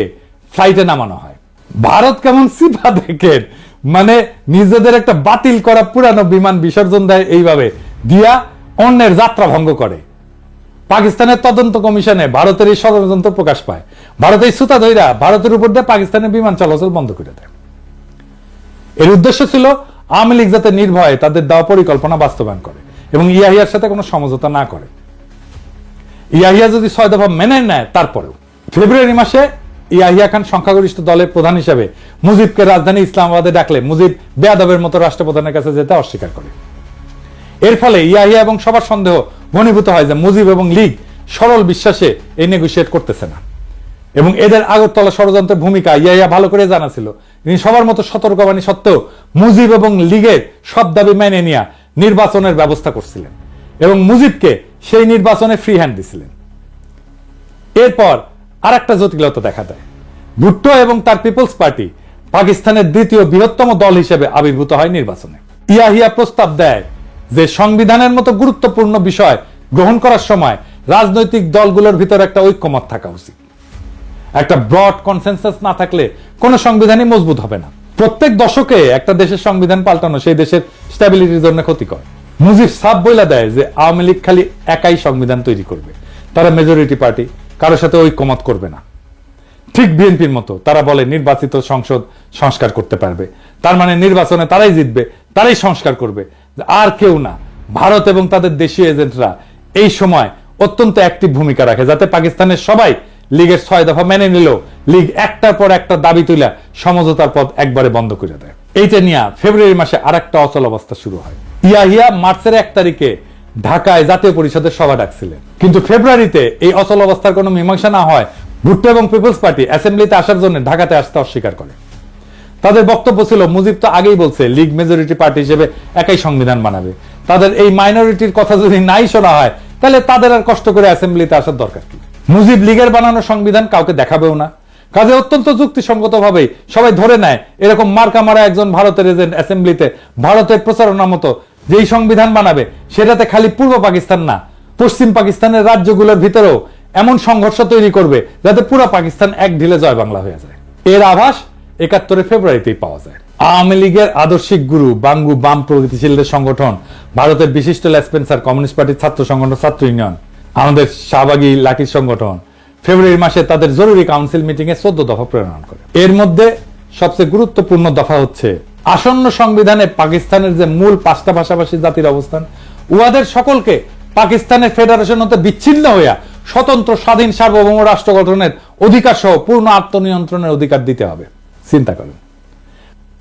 ফ্লাইটে নামানো হয়। ভারত কেমন সিফা দেখেন, মানে নিজেদের একটা বাতিল করা পুরানো বিমান বিসর্জন দেয় এইভাবে দিয়া অন্যের যাত্রা ভঙ্গ করে। পাকিস্তানের তদন্ত কমিশনে ভারতের এই ষড়যন্ত্র প্রকাশ পায়। ভারত এই সুতা ধইরা ভারতের উপর দিয়ে পাকিস্তানের বিমান চলাচল বন্ধ করে দেয়। এর উদ্দেশ্য ছিল আওয়ামী লীগ যাতে নির্ভয়ে তাদের দেওয়া পরিকল্পনা বাস্তবায়ন করে এবং ইয়াহিয়ার সাথে কোনো সমঝোতা না করে। ইয়াহিয়া যদি 6 দফা মেনে নেয়, তারপরেও ফেব্রুয়ারি মাসে ইয়াহিয়া খান সংখ্যাগরিষ্ঠ দলের প্রধান হিসেবে মুজিবকে রাজধানী ইসলামাবাদে ডাকলে মুজিব বেয়াদবের মতো রাষ্ট্রপ্রধানের কাছে যেতে অস্বীকার করে। এর ফলে ইয়াহিয়া এবং সবার সন্দেহ ঘনীভূত হয় যে মুজিব এবং লীগ সরল বিশ্বাসে এই নেগোশিয়েট করতেছে না এবং এদের আগরতলা ষড়যন্ত্রের ভূমিকা ইয়াহিয়া ভালো করে জানা ছিল। তিনি সবার মতো সতর্কবাণী সত্ত্বেও মুজিব এবং লীগের সব দাবি মেনে নিয়ে নির্বাচনের ব্যবস্থা করছিলেন এবং মুজিবকে সেই নির্বাচনে ফ্রি হ্যান্ড দিছিলেন। এরপর আর একটা জটিলতা দেখা দেয়। ভুট্টো এবং তার পিপলস পার্টি পাকিস্তানের দ্বিতীয় বৃহত্তম দল হিসেবে আবির্ভূত হয় নির্বাচনে। ইয়াহিয়া প্রস্তাব দেয় যে সংবিধানের মতো গুরুত্বপূর্ণ বিষয় গ্রহণ করার সময় রাজনৈতিক দলগুলোর ভিতর একটা ঐক্যমত থাকা উচিত। একটা ব্রড কনসেনসাস না থাকলে কোনো সংবিধানই মজবুত হবে না। প্রত্যেক দশকে একটা দেশের সংবিধান পাল্টানো সেই দেশের স্ট্যাবিলিটির জন্য ক্ষতিকর। মুজিব সাফ বইলা দেয় যে আওয়ামী লীগ খালি একাই সংবিধান তৈরি করবে, তারা মেজরিটি পার্টি, কারোর সাথে ঐক্যমত করবে না। ঠিক বিএনপির মতো তারা বলে নির্বাচিত সংসদ সংস্কার করতে পারবে, তার মানে নির্বাচনে তারাই জিতবে, তারাই সংস্কার করবে, আর কেউ না। ভারত এবং তাদের দেশীয় এজেন্টরা এই সময় অত্যন্ত অ্যাক্টিভ ভূমিকা রাখে যাতে পাকিস্তানের সবাই লীগের 6 দফা মেনে নিলেও লীগ একটার পর একটা দাবি তুলে সমঝোতার পথ একবারে বন্ধ করে দেয়। এইটা নিয়ে ফেব্রুয়ারি মাসে আর একটা অচল অবস্থা শুরু হয়। ইয়াহিয়া মার্চের 1 তারিখে ঢাকায় জাতীয় পরিষদের সভা ডাকছিলেন, কিন্তু ফেব্রুয়ারিতে এই অচল অবস্থার কোনো মীমাংসা না হয় ভুট্টো এবং পিপলস পার্টি অ্যাসেম্বলিতে আসার জন্য ঢাকাতে আসতে অস্বীকার করে। তাদের বক্তব্য ছিল মুজিব তো আগেই বলছে লীগ মেজরিটি পার্টি হিসেবে একাই সংবিধান বানাবে, তাদের এই মাইনরিটির কথা যদি নাই শোনা হয় তাহলে তাদের আর কষ্ট করে অ্যাসেম্বলিতে আসার দরকার কি। মুজিব লীগের বানানো সংবিধান কাউকে দেখাবেও না। কাজে অত্যন্ত যুক্তিসঙ্গত ভাবে সবাই ধরে নেয় এরকম মার্কা মারা একজন ভারতের এজেন্ট অ্যাসেম্বলিতে ভারতের প্রচারণা মতো যেই সংবিধান বানাবে সেটাতে খালি পূর্ব পাকিস্তান না, পশ্চিম পাকিস্তানের রাজ্যগুলোর ভিতরেও এমন সংঘর্ষ তৈরি করবে যাতে পুরো পাকিস্তান এক ঢিলে জয় বাংলা হয়ে যায়। এর আভাস 71 ফেব্রুয়ারিতেই পাওয়া যায়। আওয়ামী লীগের আদর্শিক গুরু বাঙ্গু বাম প্রগতিশীলদের সংগঠন, ভারতের বিশিষ্ট লেসপেন্সার কমিউনিস্ট পার্টির ছাত্র সংগঠন ছাত্র ইউনিয়ন, আমাদের শাহবাগী লাঠির সংগঠন ফেব্রুয়ারি মাসে তাদের জরুরি কাউন্সিল মিটিং এ 14 দফা প্রণয়ন করে। এর মধ্যে সবচেয়ে গুরুত্বপূর্ণ দফা হচ্ছে আসন্ন সংবিধানে পাকিস্তানের যে মূল 5টা ভাষাভাষী জাতির অবস্থান, উহাদের সকলকে পাকিস্তানের ফেডারেশন হতে বিচ্ছিন্ন হইয়া স্বতন্ত্র স্বাধীন সার্বভৌম রাষ্ট্র গঠনের অধিকার সহ পূর্ণ আত্মনিয়ন্ত্রণের অধিকার দিতে হবে। চিন্তা করেন।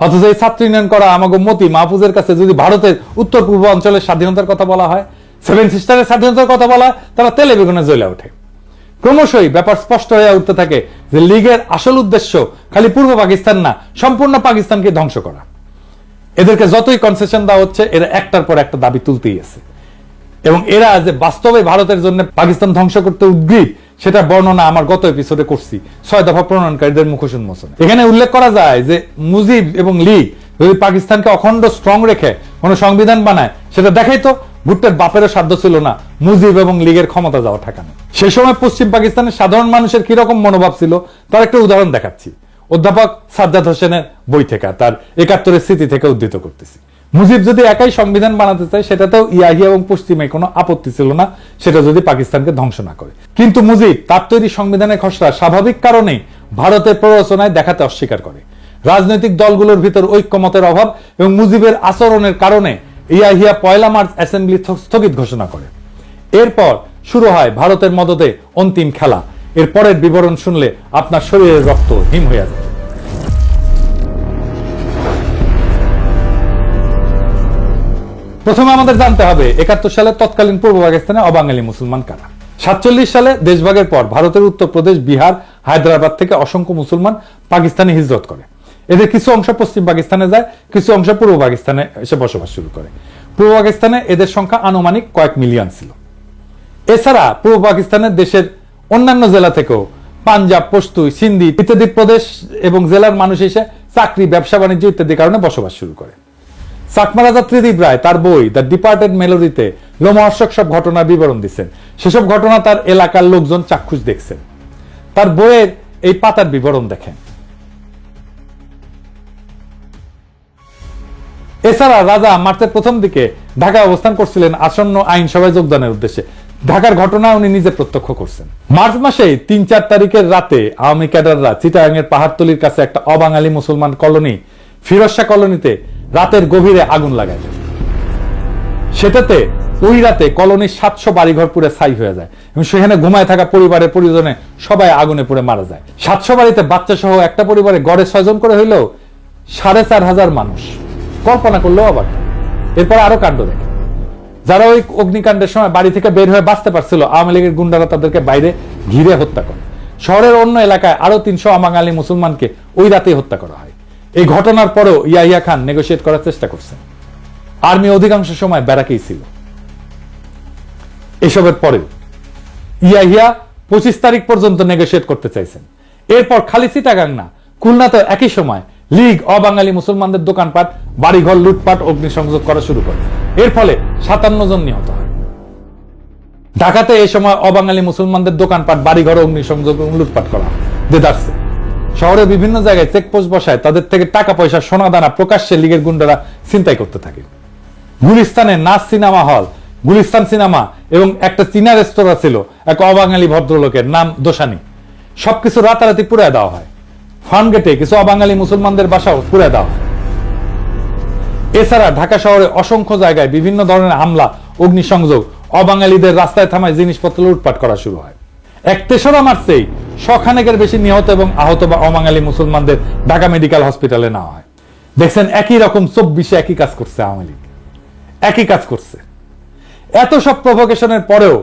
অথচ এই ছাত্র ইউনিয়ন করা আমাকে মতি মাহফুজের কাছে যদি ভারতের উত্তর পূর্ব অঞ্চলের স্বাধীনতার কথা বলা হয়, 7 সিস্টারের স্বাধীনতার কথা বলা হয়, তারা তেলে বেগুনে জ্বলে ওঠে। ক্রমশই ব্যাপার স্পষ্ট হয়ে উঠতে থাকে যে লীগের আসল উদ্দেশ্য খালি পূর্ব পাকিস্তান না, সম্পূর্ণ পাকিস্তানকে ধ্বংস করা। এদেরকে যতই কনসেশন দেওয়া হচ্ছে এরা একটার পর একটা দাবি তুলতেই আছে এবং এরা যে বাস্তবে ভারতের জন্য পাকিস্তান ধ্বংস করতে উদ্গ্রীব সেটা বর্ণনা আমার গত এপিসোডে করছি 6 দফা প্রণয়নকারীদের মুখোশ উন্মোচনে। এখানে উল্লেখ করা যায় যে মুজিব এবং লীগ যদি পাকিস্তানকে অখণ্ড স্ট্রং রেখে কোনো সংবিধান বানায় সেটা দেখাই তো ভুট্টোর বাপেরও সাধ্য ছিল না মুজিব এবং লীগের ক্ষমতা যাওয়া ঠেকানো। সে সময় পশ্চিম পাকিস্তানের সাধারণ মানুষের কিরকম মনোভাব ছিল তার একটা উদাহরণ দেখাচ্ছি অধ্যাপক সাজ্জাদ হোসেনের বই থেকে, তার 71 স্মৃতি থেকে উদ্ধৃত করতেছি। মুজিব যদি একাই সংবিধান বানাতে চায় সেটাতেও ইয়াহিয়া এবং পশ্চিমে কোনো আপত্তি ছিল না, সেটা যদি পাকিস্তানকে ধ্বংস না করে। কিন্তু মুজিব তার তৈরি সংবিধানের খসড়া স্বাভাবিক কারণে ভারতের প্ররোচনায় দেখাতে অস্বীকার করে। রাজনৈতিক দলগুলোর ভিতর ঐক্যমতের অভাব এবং মুজিবের আচরণের কারণে ইয়াহিয়া 1 মার্চ অ্যাসেম্বলি স্থগিত ঘোষণা করে। এরপর শুরু হয় ভারতের মদতে অন্তিম খেলা। এর পরের বিবরণ শুনলে আপনার শরীরের রক্ত হিম হয়ে যাবে। প্রথমে আমাদের জানতে হবে 71 সালে তৎকালীন পূর্ব পাকিস্তানে অবাঙালি মুসলমান কারা। 47 সালে দেশভাগের পর ভারতের উত্তরপ্রদেশ, বিহার, হায়দ্রাবাদ থেকে অসংখ্য মুসলমান পাকিস্তানে হিজরত করে। এদের কিছু অংশ পশ্চিম পাকিস্তানে যায়, কিছু অংশ পূর্ব পাকিস্তানে এসে বসবাস শুরু করে। পূর্ব পাকিস্তানে এদের সংখ্যা আনুমানিক কয়েক মিলিয়ন ছিল। এছাড়া পূর্ব পাকিস্তানের দেশের অন্যান্য জেলা থেকেও পাঞ্জাব, পশতু, সিন্ধি ইত্যাদি প্রদেশ এবং জেলার মানুষ এসে চাকরি, ব্যবসা বাণিজ্য ইত্যাদি কারণে বসবাস শুরু করে। চাকমা রাজা ত্রিদিব রায় তার বই দ্য ডিপার্টেড মেলোডিতে লোমহর্ষক সব ঘটনার বিবরণ দিচ্ছেন। সেসব ঘটনা তার এলাকার লোকজন চাক্ষুষ দেখছেন। তার বইয়ের এই পাতার বিবরণ দেখেন। এছাড়া রাজা মার্চের প্রথম দিকে ঢাকায় অবস্থান করছিলেন আসন্ন আইনসভায় যোগদানের উদ্দেশ্যে। ঢাকার ঘটনা উনি নিজে প্রত্যক্ষ করছেন। মার্চ মাসে ৩-৪ তারিখের রাতে আওয়ামী ক্যাডাররা চিটাগাং এর পাহাড়তলির কাছে একটা অবাঙালি মুসলমান কলোনি ফিরোজ শাহ কলোনিতে রাতের গভীরে আগুন লাগায়। সেটাতে ওই রাতে কলোনির ৭০০ বাড়িঘর পুড়ে ছাই হয়ে যায় এবং সেখানে ঘুমায় থাকা পরিবারের পরিজনে সবাই আগুনে পুড়ে মারা যায়। ৭০০ বাড়িতে বাচ্চা সহ একটা পরিবারে গড়ে ৬ জন করে হইলেও ৪,৫০০ মানুষ। কল্পনা করলেও অবাক। এরপর আরো কাণ্ড দেখে, যারা ওই অগ্নিকাণ্ডের সময় বাড়ি থেকে বের হয়ে বাঁচতে পারছিল, আওয়ামী লীগের গুন্ডারা তাদেরকে বাইরে ঘিরে হত্যা করে। শহরের অন্য এলাকায় আরো ৩০০ অবাঙালি মুসলমানকে ওই রাতেই হত্যা করা হয়। এই ঘটনার পরেও ইয়াহিয়া খান নেগোশিয়েট করার চেষ্টা করছেন। আর্মি অধিকাংশ সময় ব্যারাকেই ছিল। এসবের পরেও ইয়াহিয়া ২৫ তারিখ পর্যন্ত নেগোশিয়েট করতে চাইছেন। এরপর খালি চিটাগাং না, খুলনাতে একই সময় লীগ অবাঙালি মুসলমানদের দোকানপাট, বাড়িঘর লুটপাট, অগ্নিসংযোগ করা শুরু করে। এর ফলে ৫৭ জন নিহত হয়। ঢাকাতে এই সময় অবাঙালি মুসলমানদের দোকানপাট, বাড়িঘর, অগ্নিসংযোগ এবং লুটপাট করা হয় দেদারসে। শহরের বিভিন্ন জায়গায় চেকপোস্ট বসায় তাদের থেকে টাকা পয়সা, সোনা দানা প্রকাশ্যে লীগের গুন্ডারা ছিনতাই করতে থাকে। গুলিস্তানে নাচ সিনেমা হল, গুলিস্তান সিনেমা এবং একটা চীনা রেস্তোরাঁ ছিল এক অবাঙালি ভদ্রলোকের, নাম দোসানি। সবকিছু রাতারাতি পুড়ায় দেওয়া হয়। ফার্মগেটে কিছু অবাঙালি মুসলমানদের বাসাও পুড়ে দেওয়া হয়। এছাড়া ঢাকা শহরে অসংখ্য জায়গায় বিভিন্ন ধরনের হামলা, অগ্নিসংযোগ, অবাঙালিদের রাস্তায় থামায় জিনিসপত্র লুটপাট করা শুরু হয়। ৩রা মার্চেই ১০০ খানেকের বেশি নিহত এবং আহত বা অবাঙালি মুসলমানদের ঢাকা মেডিকেল হসপিটালে নেওয়া হয়। দেখছেন, একই রকম ২৪-এ একই কাজ করছে আওয়ামী লীগ, একই কাজ করছে। এত সব প্রভোকেশনের পরেও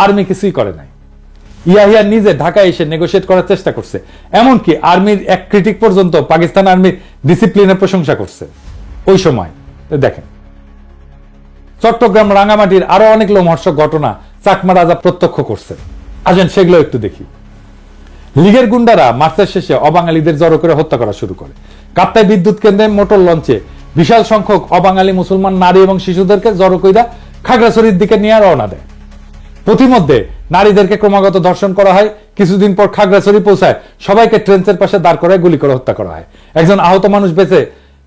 আর্মি কিছুই করে নাই। ইয়াহিয়া নিজে ঢাকায় এসে নেগোশিয়েট করার চেষ্টা করছে। এমনকি আর্মির এক ক্রিটিক পর্যন্ত পাকিস্তান আর্মির ডিসিপ্লিনের প্রশংসা করছে ওই সময়। দেখেন, চট্টগ্রাম, রাঙ্গামাটির আরো অনেক লোমহর্ষক ঘটনা চাকমা রাজা প্রত্যক্ষ করছে। আসেন সেগুলো একটু দেখি। লীগের গুন্ডারা মার্চের শেষে অবাঙালিদের জড়ো করে হত্যা করা শুরু করে। কাপ্তাই বিদ্যুৎ কেন্দ্রে মোটর লঞ্চে বিশাল সংখ্যক অবাঙালি মুসলমান নারী এবং শিশুদেরকে জড়ো কইরা খাগড়াছড়ির দিকে নিয়ে রওনা দেয়। প্রতিমধ্যে নারীদেরকে ক্রমাগত ধর্ষণ করা হয়। কিছুদিন পর খাগড়াছড়ি পৌঁছায় সবাইকে ট্রেন্সের পাশে দাঁড় করায় গুলি করে হত্যা করা হয়। একজন আহত মানুষ বেঁচে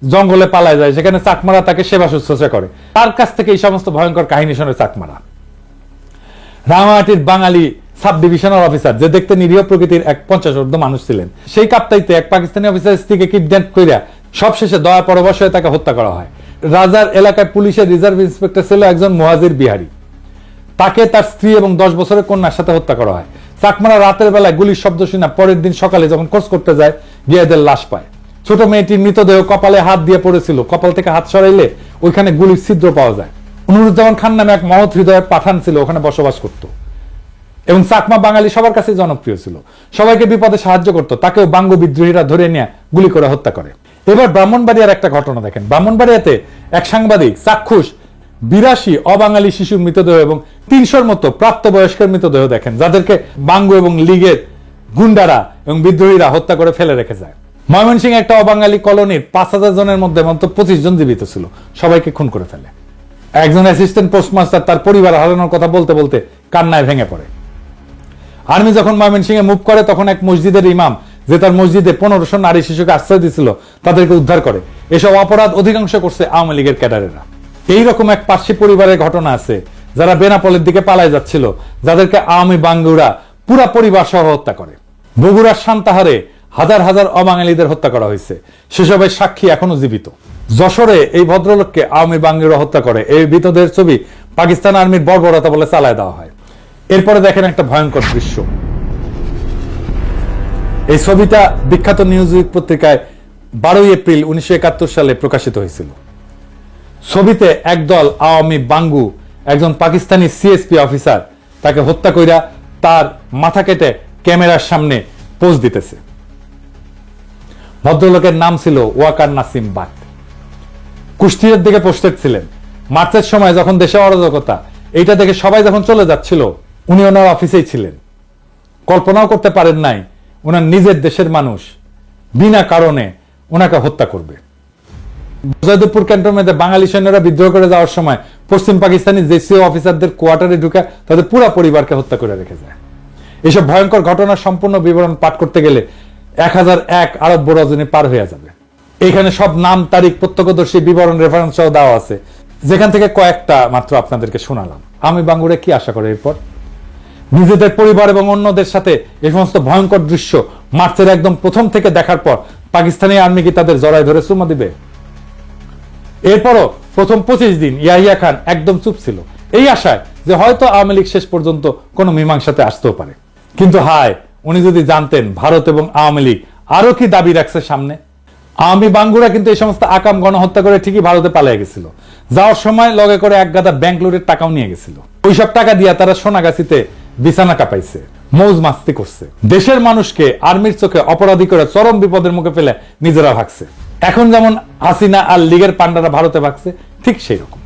জঙ্গলে পালায় যায়, সেখানে চাকমারা তাকে সেবা শুশ্রূষা করে। তার কাছ থেকে এই সমস্ত ভয়ঙ্কর কাহিনী শুনে চাকমারা। রাঙামাটির বাঙালি সাব ডিভিশনাল অফিসার, যে দেখতে নিরীহ প্রকৃতির এক ৫০ মানুষ ছিলেন, সেই কাপ্তাইতে এক পাকিস্তানি অফিসার স্ত্রীকে কিডন্যাপ কইরা সবশেষে দয়া পরবশ হয়ে তাকে হত্যা করা হয়। রাজার এলাকায় পুলিশের রিজার্ভ ইন্সপেক্টর ছিল একজন মুহাজির বিহারি। তাকে তার স্ত্রী এবং ১০ বছরের কন্যার সাথে হত্যা করা হয়। চাকমারা রাতের বেলায় গুলির শব্দ শুনে পরের দিন সকালে যখন খোঁজ করতে যায়, গিয়ে এদের লাশ পায়। ছোট মেয়েটির মৃতদেহ কপালে হাত দিয়ে পড়েছিল। কপাল থেকে হাত সরাইলে ওইখানে গুলির ছিদ্র পাওয়া যায়। নুরুজ্জামান খান নামে এক মহৎ হৃদয়ের পাঠান ছিল, ওখানে বসবাস করত এবং চাকমা বাঙালি সবার কাছে জনপ্রিয় ছিল। সবাইকে বিপদে সাহায্য করত। তাকেও বাঙ্গু বিদ্রোহীরা ধরে নিয়ে গুলি করে হত্যা করে। এবার ব্রাহ্মণবাড়িয়ার একটা ঘটনা দেখেন। ব্রাহ্মণবাড়িয়াতে এক সাংবাদিক চাক্ষুষ ৮২ অবাঙালি শিশুর মৃতদেহ এবং ৩০০-র মতো প্রাপ্তবয়স্কের মৃতদেহ দেখেন, যাদেরকে বাঙ্গু এবং লীগের গুন্ডারা এবং বিদ্রোহীরা হত্যা করে ফেলে রেখে যায়। ময়মনসিংহে একটা অবাঙালি কলোনির ৫,০০০ জনের মধ্যে মাত্র ২৫ জন জীবিত ছিল, সবাইকে খুন করে ফেলে। একজন অ্যাসিস্ট্যান্ট পোস্টমাস্টার তার পরিবার হারানোর কথা বলতে বলতে কান্নায় ভেঙে পড়ে। আর্মি যখন ময়মনসিংহে মুভ করে, তখন এক মসজিদের ইমাম, যে তার মসজিদে ১৫০০ নারী শিশুকে আশ্রয় দিয়েছিল, তাদেরকে উদ্ধার করে। এসব অপরাধ অধিকাংশ করছে আওয়ামী লীগের ক্যাডারেরা। এইরকম এক পার্সি পরিবারের ঘটনা আছে, যারা বেনাপোলের দিকে পালায় যাচ্ছিল, যাদেরকে আওয়ামী বাঙ্গুরা পুরা পরিবার সহ হত্যা করে। বগুড়ার সান্তাহারে হাজার হাজার অবাঙালিদের হত্যা করা হয়েছে, সেসবের সাক্ষী এখনো জীবিত। যশোরে এই ভদ্রলোককে আওয়ামী বাঙ্গুরা হত্যা করে। এই মৃতদের ছবি পাকিস্তান আর্মির বর্বরতা বলে চালায় দেওয়া হয়। এরপরে দেখেন একটা ভয়ঙ্কর দৃশ্য। এই ছবিটা বিখ্যাত নিউজউইক পত্রিকায় ১২ এপ্রিল ১৯৭১ সালে প্রকাশিত হয়েছিল। ছবিতে একদল আওয়ামী বাঙ্গু একজন পাকিস্তানি সিএসপি অফিসার তাকে হত্যা কইরা তার মাথা কেটে ক্যামেরার সামনে পোজ দিতেছে। ভদ্রলোকের নাম ছিল ওয়াকার নাসিম বাট। কুষ্টিয়ার দিকে পোস্টেড ছিলেন। মার্চের সময় যখন দেশে অরাজকতা, এইটা দেখে সবাই যখন চলে যাচ্ছিল, উনি ওনার অফিসেই ছিলেন। কল্পনাও করতে পারেন নাই ওনার নিজের দেশের মানুষ বিনা কারণে ওনাকে হত্যা করবে। জয়দেবপুর ক্যান্টনমেন্টে বাঙালি সৈন্যরা বিদ্রোহ করে যাওয়ার সময় পশ্চিম পাকিস্তানি জেসিও অফিসারদের কোয়ার্টারে ঢুকে তাদের পুরো পরিবারকে হত্যা করে রেখে যায়। এইসব ভয়ঙ্কর ঘটনার সম্পূর্ণ বিবরণ পাঠ করতে গেলে 1001 আরব রজনী পার হয়ে যাবে। এখানে সব নাম, তারিখ, প্রত্যক্ষদর্শী, বিবরণ, রেফারেন্স সহ দেওয়া আছে, যেখান থেকে কয়েকটা মাত্র আপনাদেরকে শোনালাম। আমি বাঙ্গুরা কি আশা করে এরপর নিজেদের পরিবার এবং অন্যদের সাথে এই সমস্ত ভয়ঙ্কর দৃশ্য মার্চের একদম প্রথম থেকে দেখার পর পাকিস্তানি আর্মি কি তাদের জড়ায় ধরে চুমা দিবে? এরপরও প্রথম 25 দিন ইয়াহিয়া খান একদম চুপ ছিল, এই আশায় যে হয়তো আওয়ামী লীগ শেষ পর্যন্ত কোনো মীমাংসাতে আসতেও পারে। কিন্তু হায়, উনি যদি জানতেন ভারত এবং আওয়ামী লীগ আরো কি দাবি রাখছে সামনে। আওয়ামী বাঙ্গুরা কিন্তু এই সমস্ত আকাম গণহত্যা করে ঠিকই ভারতে পালিয়ে গেছিল। যাওয়ার সময় লগে করে এক গাদা ব্যাংক লোডের টাকাও নিয়ে গেছিল। ওইসব টাকা দিয়ে তারা সোনাগাছিতে বিছানা কাঁপাইছে, মৌজ মাস্তি করছে, দেশের মানুষকে আর্মির চোখে অপরাধী করে চরম বিপদের মুখে ফেলে নিজেরা ভাগছে। এখন যেমন হাসিনা আর লীগের পান্ডারা ভারতে ভাগছে, ঠিক সেই রকম।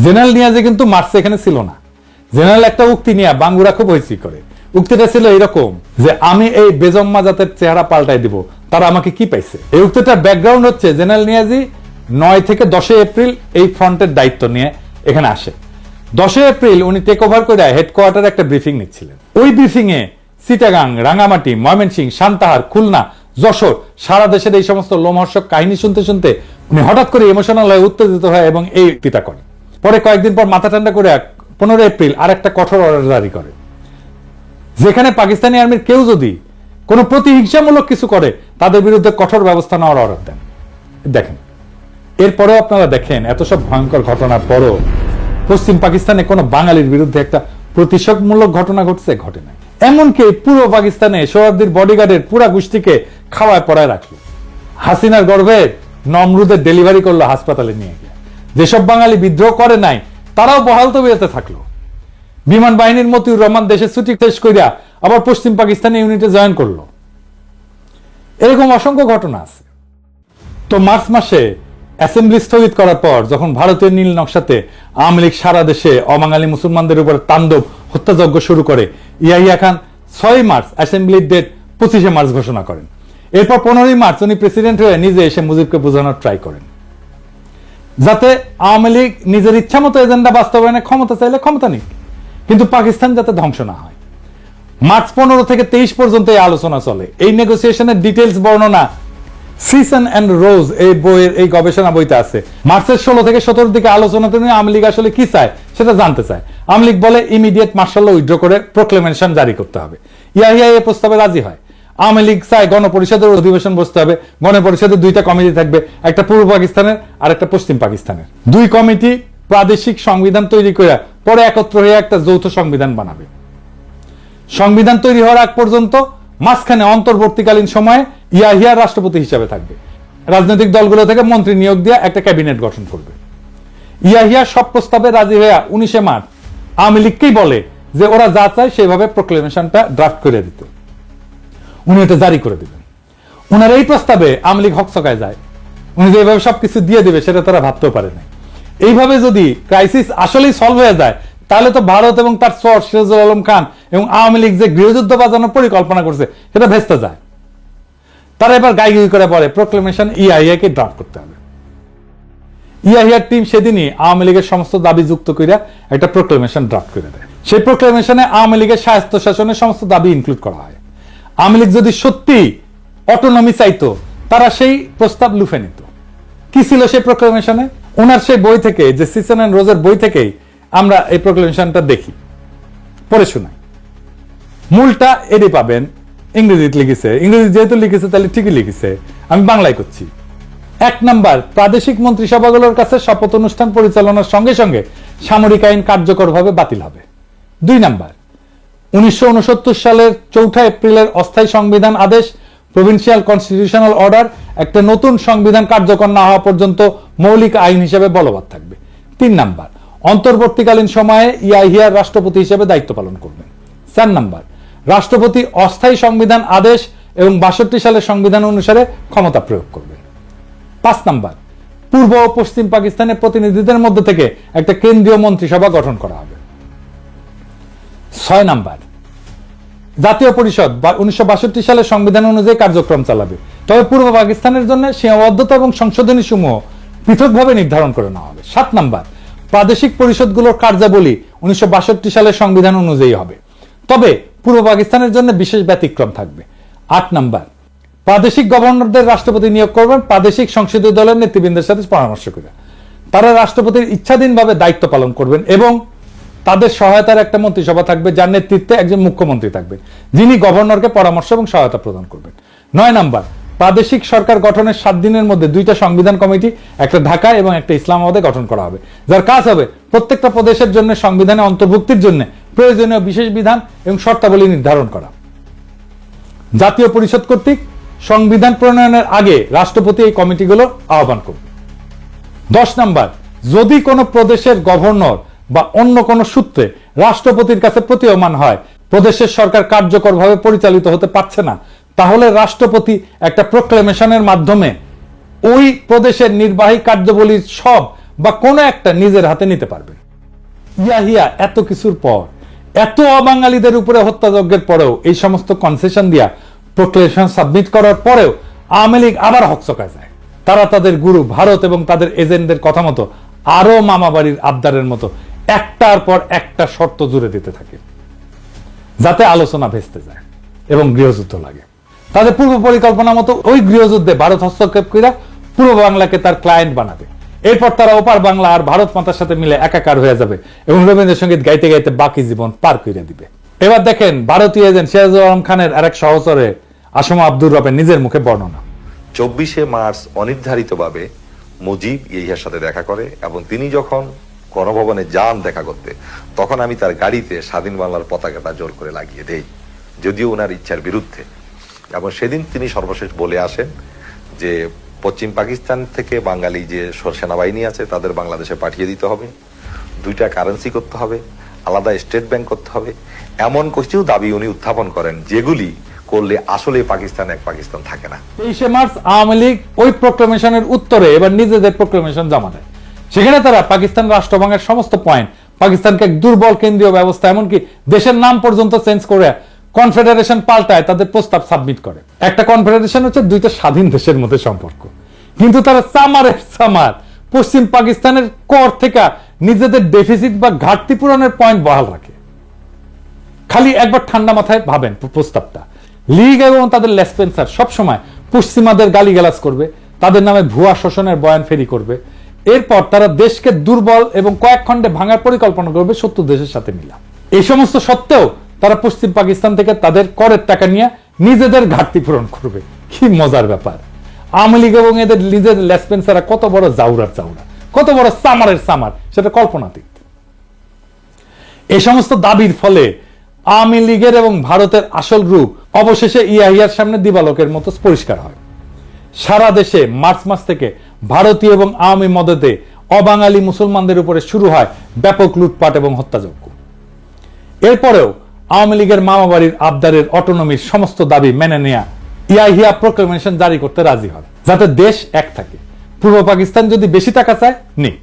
জেনারেল নিয়াজি কিন্তু মার্চে এখানে ছিল না। জেনারেল একটা উক্তি নিয়ে বাঙ্গুরা খুব হইচি করে। উক্তিটা ছিল এরকম যে আমি এই বেজম্মা জাতের চেহারা পাল্টাই দিব, তারা আমাকে কি পাইছে। এই উক্তিটার ব্যাকগ্রাউন্ড হচ্ছে জেনারেল নিয়াজি 9 থেকে 10 এপ্রিল এই ফ্রন্টের দায়িত্ব নিয়ে এখানে আসে। 10 এপ্রিল উনি টেক ওভার করে হেডকোয়ার্টারে একটা ব্রিফিং নিচ্ছিলেন। ওই ব্রিফিং এ চিটাগাং, রাঙ্গামাটি, ময়মনসিংহ, সান্তাহার, খুলনা, যশোর, সারা দেশের এই সমস্ত লোমহর্ষক কাহিনী শুনতে শুনতে উনি হঠাৎ করে ইমোশনাল হয়ে উত্তেজিত হয় এবং এই উক্তিটা করেন। পরে কয়েকদিন পর মাথা ঠান্ডা করে 15 এপ্রিল আর একটা কঠোর অর্ডার জারি করে, যেখানে পাকিস্তানি আর্মির কেউ যদি কোনো প্রতিহিংসামূলক কিছু করে তাদের বিরুদ্ধে কঠোর ব্যবস্থা নেওয়ার অর্ডার দেন। দেখেন, এরপরেও আপনারা দেখেন এত সব ভয়ঙ্কর ঘটনার পরও পশ্চিম পাকিস্তানে কোনো বাঙালির বিরুদ্ধে একটা প্রতিশোধমূলক ঘটনা ঘটছে? ঘটে নাই। এমনকি পূর্ব পাকিস্তানে সোহরাওয়ার্দীর বডিগার্ডের পুরা গোষ্ঠীকে খাওয়ায় পড়ায় রাখলো। হাসিনার গর্ভে নমরুদের ডেলিভারি করলো হাসপাতালে নিয়ে গিয়ে। যেসব বাঙালি বিদ্রোহ করে নাই তারাও বহাল তবিয়তে থাকলো। বিমান বাহিনীর মতিউর রহমান দেশের ছুটি শেষ করিয়া আবার পশ্চিম পাকিস্তানি ইউনিটে জয়েন করলো। এরকম অসংখ্য ঘটনা আছে। তো মার্চ মাসে অ্যাসেম্বলি স্থগিত করার পর যখন ভারতীয় নীল নকশাতে আওয়ামী লীগ সারা দেশে অবাঙালি মুসলমানদের উপর তাণ্ডব হত্যাযজ্ঞ শুরু করে, Yahya Khan 6 March অ্যাসেম্বলির date 25 March ঘোষণা করেন। এরপর 15 মার্চ উনি প্রেসিডেন্ট হয়ে নিজে এসে মুজিবকে বোঝানোর ট্রাই করেন, যাতে আওয়ামী লীগ নিজের ইচ্ছা মতো এজেন্ডা বাস্তবায়নে ক্ষমতা চাইলে ক্ষমতা নিক, কিন্তু পাকিস্তান যাতে ধ্বংস না হয়। মার্চ 15 থেকে 23 পর্যন্ত এই আলোচনা চলে। এই নেগোসিয়েশনের ডিটেইলস বর্ণনা সিজন এন্ড রোজ এই বইয়ের এই গবেষণা বইতে আছে। মার্চের 16 থেকে 17 দিকে আলোচনাতে নিয়ে আওয়ামী লীগ আসলে কি চায় সেটা জানতে চায়। আওয়ামী লীগ বলে ইমিডিয়েট মার্শাল ল উইথড্র করে প্রোক্লেমেশন জারি করতে হবে। ইয়াহিয়া এই প্রস্তাবে রাজি হয়। আওয়ামী লীগ চায় গণপরিষদের অধিবেশন বসতে হবে। গণপরিষদের 2টা কমিটি থাকবে, একটা পূর্ব পাকিস্তানের আর একটা পশ্চিম পাকিস্তানের। 2 কমিটি প্রাদেশিক সংবিধান তৈরি করে পরে একত্র হয়ে একটা যৌথ সংবিধান বানাবে। সংবিধান তৈরি হওয়ার আগ পর্যন্ত মাঝখানে অন্তর্বর্তীকালীন সময়ে ইয়াহিয়া রাষ্ট্রপতি হিসাবে থাকবে। রাজনৈতিক দলগুলো থেকে মন্ত্রী নিয়োগ দিয়ে একটা ক্যাবিনেট গঠন করবে। ইয়াহিয়া সব প্রস্তাবে রাজি হয়ে 19 মার্চ আওয়ামী লীগকেই বলে যে ওরা যা চায় সেভাবে প্রোক্লেমেশনটা ড্রাফট করে দিতে। উনি এটা জারি করে দিবেন। ওনার এই প্রস্তাবে আওয়ামী লীগ হকচকায় যায়। উনি যেভাবে সবকিছু দিয়ে দিবে সেটা তারা ভাবতেও পারে না। এইভাবে যদি ক্রাইসিস আসলেই সলভ হয়ে যায় তাহলে তো ভারত এবং তার চর সিরাজুল আলম খান এবং আওয়ামী লীগ যে গৃহযুদ্ধ বাজানোর পরিকল্পনা করছে সেটা ভেস্তে যায়। তারা এবার গাইগুই করে বলে প্রোক্লেমেশন ইয়াহিয়াকে ড্রাফট করতে হবে। ইয়াহিয়ার টিম সেদিনই আওয়ামী লীগের সমস্ত দাবি যুক্ত করে একটা প্রোক্লেমেশন ড্রাফট করে দেয়। সেই প্রোক্লেমেশনে আওয়ামী লীগের স্বায়ত্তশাসনের সমস্ত দাবি ইনক্লুড করা হয়। আওয়ামী লীগ যদি সত্যি অটোনমি চাইতো তারা সেই প্রস্তাব লুফে নিত। কি ছিল সেই প্রোক্লেমেশনে? ওনার সেই বই থেকে, যে সিজন এন্ড রোজের বই থেকেই আমরা এই প্রোক্লেমেশনটা দেখি, পড়ে শোনাই। মূলটা এডি পাবেন, ইংরেজিতে লিখেছে। ইংরেজি যেহেতু লিখেছে তাহলে ঠিকই লিখেছে, আমি বাংলায় করছি। 1 নাম্বার, প্রাদেশিক মন্ত্রিসভাগুলোর কাছে শপথ অনুষ্ঠান পরিচালনার সঙ্গে সঙ্গে সামরিক আইন কার্যকরভাবে বাতিল হবে। 2 নাম্বার, 1969 সালের 4 এপ্রিলের অস্থায়ী সংবিধান আদেশ, প্রভিন্সিয়াল কনস্টিটিউশনাল অর্ডার একটা নতুন সংবিধান কার্যকর না হওয়া পর্যন্ত মৌলিক আইন হিসেবে বলবৎ থাকবে। 3 নাম্বার, অন্তর্বর্তীকালীন সময়ে ইয়াহিয়া রাষ্ট্রপতি হিসেবে দায়িত্ব পালন করবেন। 4 নাম্বার, রাষ্ট্রপতি অস্থায়ী সংবিধান আদেশ এবং 62 সালের সংবিধান অনুসারে ক্ষমতা প্রয়োগ করবেন। 5 নাম্বার, পূর্ব ও পশ্চিম পাকিস্তানের প্রতিনিধিদের মধ্যে থেকে একটা কেন্দ্রীয় মন্ত্রিসভা গঠন করা হবে। 6 নাম্বার, জাতীয় পরিষদ 1962 সালের সংবিধান অনুযায়ী কার্যক্রম চালাবে, তবে পূর্ব পাকিস্তানের জন্য সীমাবদ্ধতা এবং সংশোধনী সমূহ পৃথকভাবে নির্ধারণ করে নেওয়া হবে। 7 নাম্বার, প্রাদেশিক পরিষদগুলোর কার্যাবলী 1962 সালের সংবিধান অনুযায়ী হবে, তবে পূর্ব পাকিস্তানের জন্য বিশেষ ব্যতিক্রম থাকবে। 8 নাম্বার, প্রাদেশিক গভর্নরদের রাষ্ট্রপতি নিয়োগ করবেন প্রাদেশিক সংসদীয় দলের নেতৃবৃন্দের সাথে পরামর্শ করে। তারা রাষ্ট্রপতির ইচ্ছাধীনভাবে দায়িত্ব পালন করবেন এবং তাদের সহায়তার একটা মন্ত্রিসভা থাকবে, যার নেতৃত্বে একজন মুখ্যমন্ত্রী থাকবেন, যিনি গভর্নরকে পরামর্শ এবং সহায়তা প্রদান করবেন। 9 নাম্বার, প্রাদেশিক সরকার গঠনের 7 দিনের মধ্যে 2টা সংবিধান কমিটি, একটা ঢাকায় এবং একটা ইসলামাবাদে গঠন করা হবে, যার কাজ হবে প্রত্যেকটা প্রদেশের জন্য সংবিধানে অন্তর্ভুক্তির জন্য প্রয়োজনীয় বিশেষ বিধান এবং শর্তাবলী নির্ধারণ করা। জাতীয় পরিষদ কর্তৃক সংবিধান প্রণয়নের আগে রাষ্ট্রপতি এই কমিটিগুলো আহ্বান করবে। 10 নাম্বার, যদি কোনো প্রদেশের গভর্নর বা অন্য কোনো সূত্রে রাষ্ট্রপতির কাছে প্রতীয়মান হয় প্রদেশের সরকার কার্যকরভাবে পরিচালিত হতে পারছে না, তাহলে রাষ্ট্রপতি একটা প্রোক্লেমেশনের মাধ্যমে ওই প্রদেশের নির্বাহী কার্যাবলীর সব বা কোনো একটা নিজের হাতে নিতে পারবে। ইয়াহিয়া এত কিছুর পর, এত অবাঙালিদের উপরে হত্যাযজ্ঞের পরেও, এই সমস্ত কনসেশন দিয়া প্রোক্লেমেশন সাবমিট করার পরেও আওয়ামী লীগ আবার হকচকায় যায়। তারা তাদের গুরু ভারত এবং তাদের এজেন্টদের কথা মতো আরো মামাবাড়ির আবদারের মতো একটার পর একটা শর্ত জুড়ে দিতে থাকে, যাতে আলোচনা ভেস্তে যায় এবং গৃহযুদ্ধ লাগে। তাদের পূর্ব পরিকল্পনা মতো ওই গৃহযুদ্ধে ভারত হস্তক্ষেপ করে পূর্ব বাংলাকে তার ক্লায়েন্ট বানাবে। এরপর তারা ওপার বাংলা আর ভারত মাতার সাথে মিলে একাকার হয়ে যাবে এবং রবীন্দ্রসঙ্গীত গাইতে গাইতে বাকি জীবন পার করে দিবে। এবার দেখেন ভারতীয় এজেন্ট সিরাজুল আলম খানের আরেক সহচরে আসমা আব্দুর রবের নিজের মুখে বর্ণনা। 24শে মার্চ অনির্ধারিতভাবে মুজিব ইয়াহিয়ার সাথে দেখা করে এবং তিনি যখন গণভবনে যান দেখা করতে, তখন আমি তার গাড়িতে স্বাধীন বাংলার পতাকাটা জোর করে লাগিয়ে দেই, যদিও ওনার ইচ্ছার বিরুদ্ধে। এবং সেদিন তিনি সর্বশেষ বলে আসেন যে পশ্চিম পাকিস্তান থেকে বাঙালি যে সেনাবাহিনী আছে তাদের বাংলাদেশে পাঠিয়ে দিতে হবে, 2টা কারেন্সি করতে হবে, আলাদা স্টেট ব্যাংক করতে হবে, এমন কিছু দাবি উনি উত্থাপন করেন যেগুলি করলে আসলে পাকিস্তান এক পাকিস্তান থাকে না। 23শে মার্চ আওয়ামী লীগ ওই প্রোক্লেমেশনের উত্তরে এবার নিজেদের প্রোক্লেমেশন জমা দেয়। সেখানে তারা পাকিস্তান রাষ্ট্রভাঙের সমস্ত পয়েন্ট, পাকিস্তানকে এক দুর্বল কেন্দ্রীয় ব্যবস্থা, এমনকি দেশের নাম পর্যন্ত চেঞ্জ করে কনফেডারেশন পাল্টায় তাদের প্রস্তাব সাবমিট করে। একটা কনফেডারেশন হচ্ছে 2টা স্বাধীন দেশের মধ্যে সম্পর্ক, কিন্তু তারা সামার পশ্চিম পাকিস্তানের কর থেকে নিজেদের ডেফিসিট বা ঘাটতি পূরণের পয়েন্ট বহাল রাখে। খালি একবার ঠান্ডা মাথায় ভাবেন প্রস্তাবটা। লীগ এবং তাদের লেসপেন্সার সবসময় পশ্চিমাদের গালিগালাজ করবে, তাদের নামে ভুয়া শোষণের বয়ান ফেরি করবে। এরপর তারা দেশকে দুর্বল এবং কয়েক খণ্ডে ভাঙার পরিকল্পনা করবে শত্রু দেশের সাথে মিলা। এই সমস্ত সত্ত্বেও তারা পশ্চিম পাকিস্তান থেকে তাদের করের টাকা নিয়ে নিজেদের ঘাটতি পূরণ করবে। কি মজার ব্যাপার! আওয়ামী লীগ এবং এদের নিজেদের লেসপেন্সাররা কত বড় জাউরার জাউরা, কত বড় সামারের সামার, সেটা কল্পনাতীত। এই সমস্ত দাবির ফলে আওয়ামী লীগের এবং ভারতের আসল রূপ অবশেষে ইয়াহিয়ার সামনে দিবালোকের মতো পরিষ্কার হয়। সারা দেশে মার্চ মাস থেকে ভারতীয় এবং আওয়ামী মদতে অবাঙালি মুসলমানদের উপরে শুরু হয় ব্যাপক লুটপাট এবং হত্যাযজ্ঞ। এরপরেও আওয়ামী লীগের মামাবাড়ির আবদারের অটোনমির সমস্ত দাবি মেনে নেয়া ইয়াহিয়া প্রোক্লেমেশন জারি করতে রাজি হয়, যাতে দেশ এক থাকে। পূর্ব পাকিস্তান যদি বেশি টাকা চায় নিক।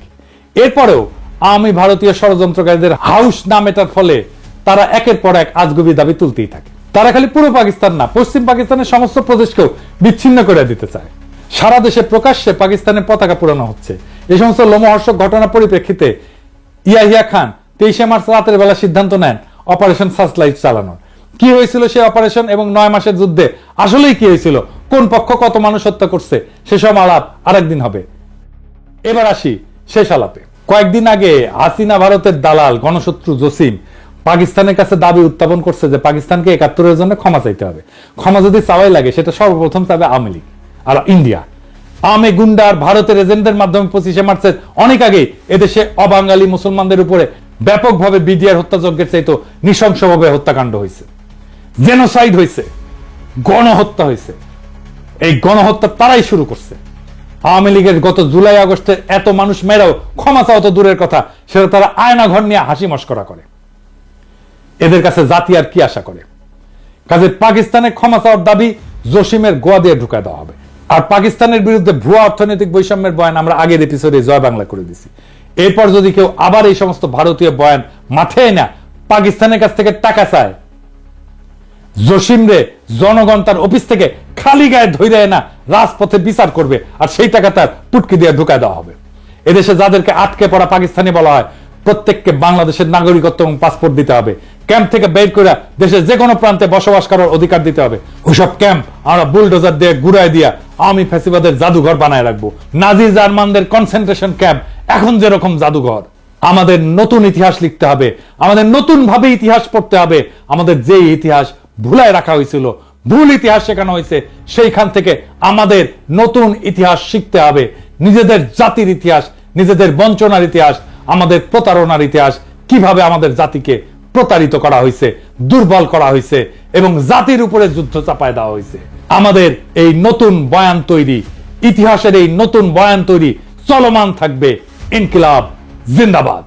এরপরেও আওয়ামী ভারতীয় ষড়যন্ত্রকারীদের হাউস না মেটার ফলে তারা একের পর এক আজগুবি দাবি তুলতেই থাকে। তারা খালি পূর্ব পাকিস্তান না, পশ্চিম পাকিস্তানের সমস্ত প্রদেশকেও বিচ্ছিন্ন করে দিতে চায়। সারা দেশে প্রকাশ্যে পাকিস্তানের পতাকা পুরানো হচ্ছে। এই সমস্ত লোমহর্ষক ঘটনার পরিপ্রেক্ষিতে ইয়াহিয়া খান 23শে মার্চ রাতের বেলা সিদ্ধান্ত নেন অপারেশন সার্চলাইট চালানোর। কি হয়েছিল সেই অপারেশন এবং 9 মাসের যুদ্ধে আসলেই কি হয়েছিল, কোন পক্ষ কত মানুষ হত্যা করছে, সেসব আলাপ আরেকদিন হবে। এবার আসি শেষ আলাপে। কয়েকদিন আগে হাসিনা ভারতের দালাল গণশত্রু জসিম পাকিস্তানের কাছে দাবি উত্থাপন করছে যে পাকিস্তানকে 71-এর জন্য ক্ষমা চাইতে হবে। ক্ষমা যদি চাওয়াই লাগে সেটা সর্বপ্রথম চাবে আওয়ামী লীগ আর ইন্ডিয়া। আওয়ামী গুন্ডা আর ভারতের এজেন্টদের মাধ্যমে 25শে মার্চের অনেক আগেই এদেশে অবাঙালি মুসলমানদের উপরে ব্যাপকভাবে বিডিআর হত্যাযজ্ঞের চাইতো নৃশংসভাবে হত্যাকাণ্ড হয়েছে, জেনোসাইড হয়েছে, গণহত্যা হয়েছে। এই গণহত্যা তারাই শুরু করছে। আওয়ামী লীগের গত জুলাই আগস্টে এত মানুষ মেরাও ক্ষমা চাওয়া তো দূরের কথা, সেটা তারা আয়না ঘর নিয়ে হাসি মস্করা করে। এদের কাছে জাতি আর কি আশা করে? কাজে পাকিস্তানের ক্ষমা চাওয়ার দাবি জসিমের গোয়া দিয়ে ঢুকায় দেওয়া হবে। আর পাকিস্তানের বিরুদ্ধে ভুয়া অর্থনৈতিক বৈষম্যের বয়ান আমরা আগের এপিসোডে জয় বাংলা করে দিছি। এরপর যদি কেউ আবার এই সমস্ত ভারতীয় বয়ান মাথায় না পাকিস্তানের কাছ থেকে টাকা চায়, জসিম রে জনগণ তার অফিস থেকে খালি গায়ে ধরে না রাজপথে বিচার করবে, আর সেই টাকা তার পুটকি দিয়ে ঢুকায় দেওয়া হবে। এদেশে যাদেরকে আটকে পড়া পাকিস্তানি বলা হয়, প্রত্যেককে বাংলাদেশের নাগরিকত্ব এবং পাসপোর্ট দিতে হবে। ক্যাম্প থেকে বের করে দেশের যে কোনো প্রান্তে বসবাস করার অধিকার দিতে হবে। ওইসব ক্যাম্প আমরা বুলডোজার দিয়ে ঘুরায় দিয়া আওয়ামী ফ্যাসিবাদের জাদুঘর বানায় রাখবো। নাজি জার্মানদের কনসেন্ট্রেশন ক্যাম্প এখন যেরকম জাদুঘর। আমাদের নতুন ইতিহাস লিখতে হবে, আমাদের নতুন ভাবে ইতিহাস পড়তে হবে। আমাদের যে ইতিহাস ভুলায় রাখা হয়েছিল, ভুল ইতিহাস শেখানো হয়েছে, সেইখান থেকে আমাদের নতুন ইতিহাস শিখতে হবে। নিজেদের জাতির ইতিহাস, নিজেদের বঞ্চনার ইতিহাস, আমাদের প্রতারণার ইতিহাস, কিভাবে আমাদের জাতিকে প্রতারিত করা হয়েছে, দুর্বল করা হয়েছে এবং জাতির উপরে যুদ্ধ চাপায় দেওয়া হয়েছে। আমাদের এই নতুন বয়ান তৈরি, ইতিহাসের এই নতুন বয়ান তৈরি চলমান থাকবে। ইনকিলাব জিন্দাবাদ।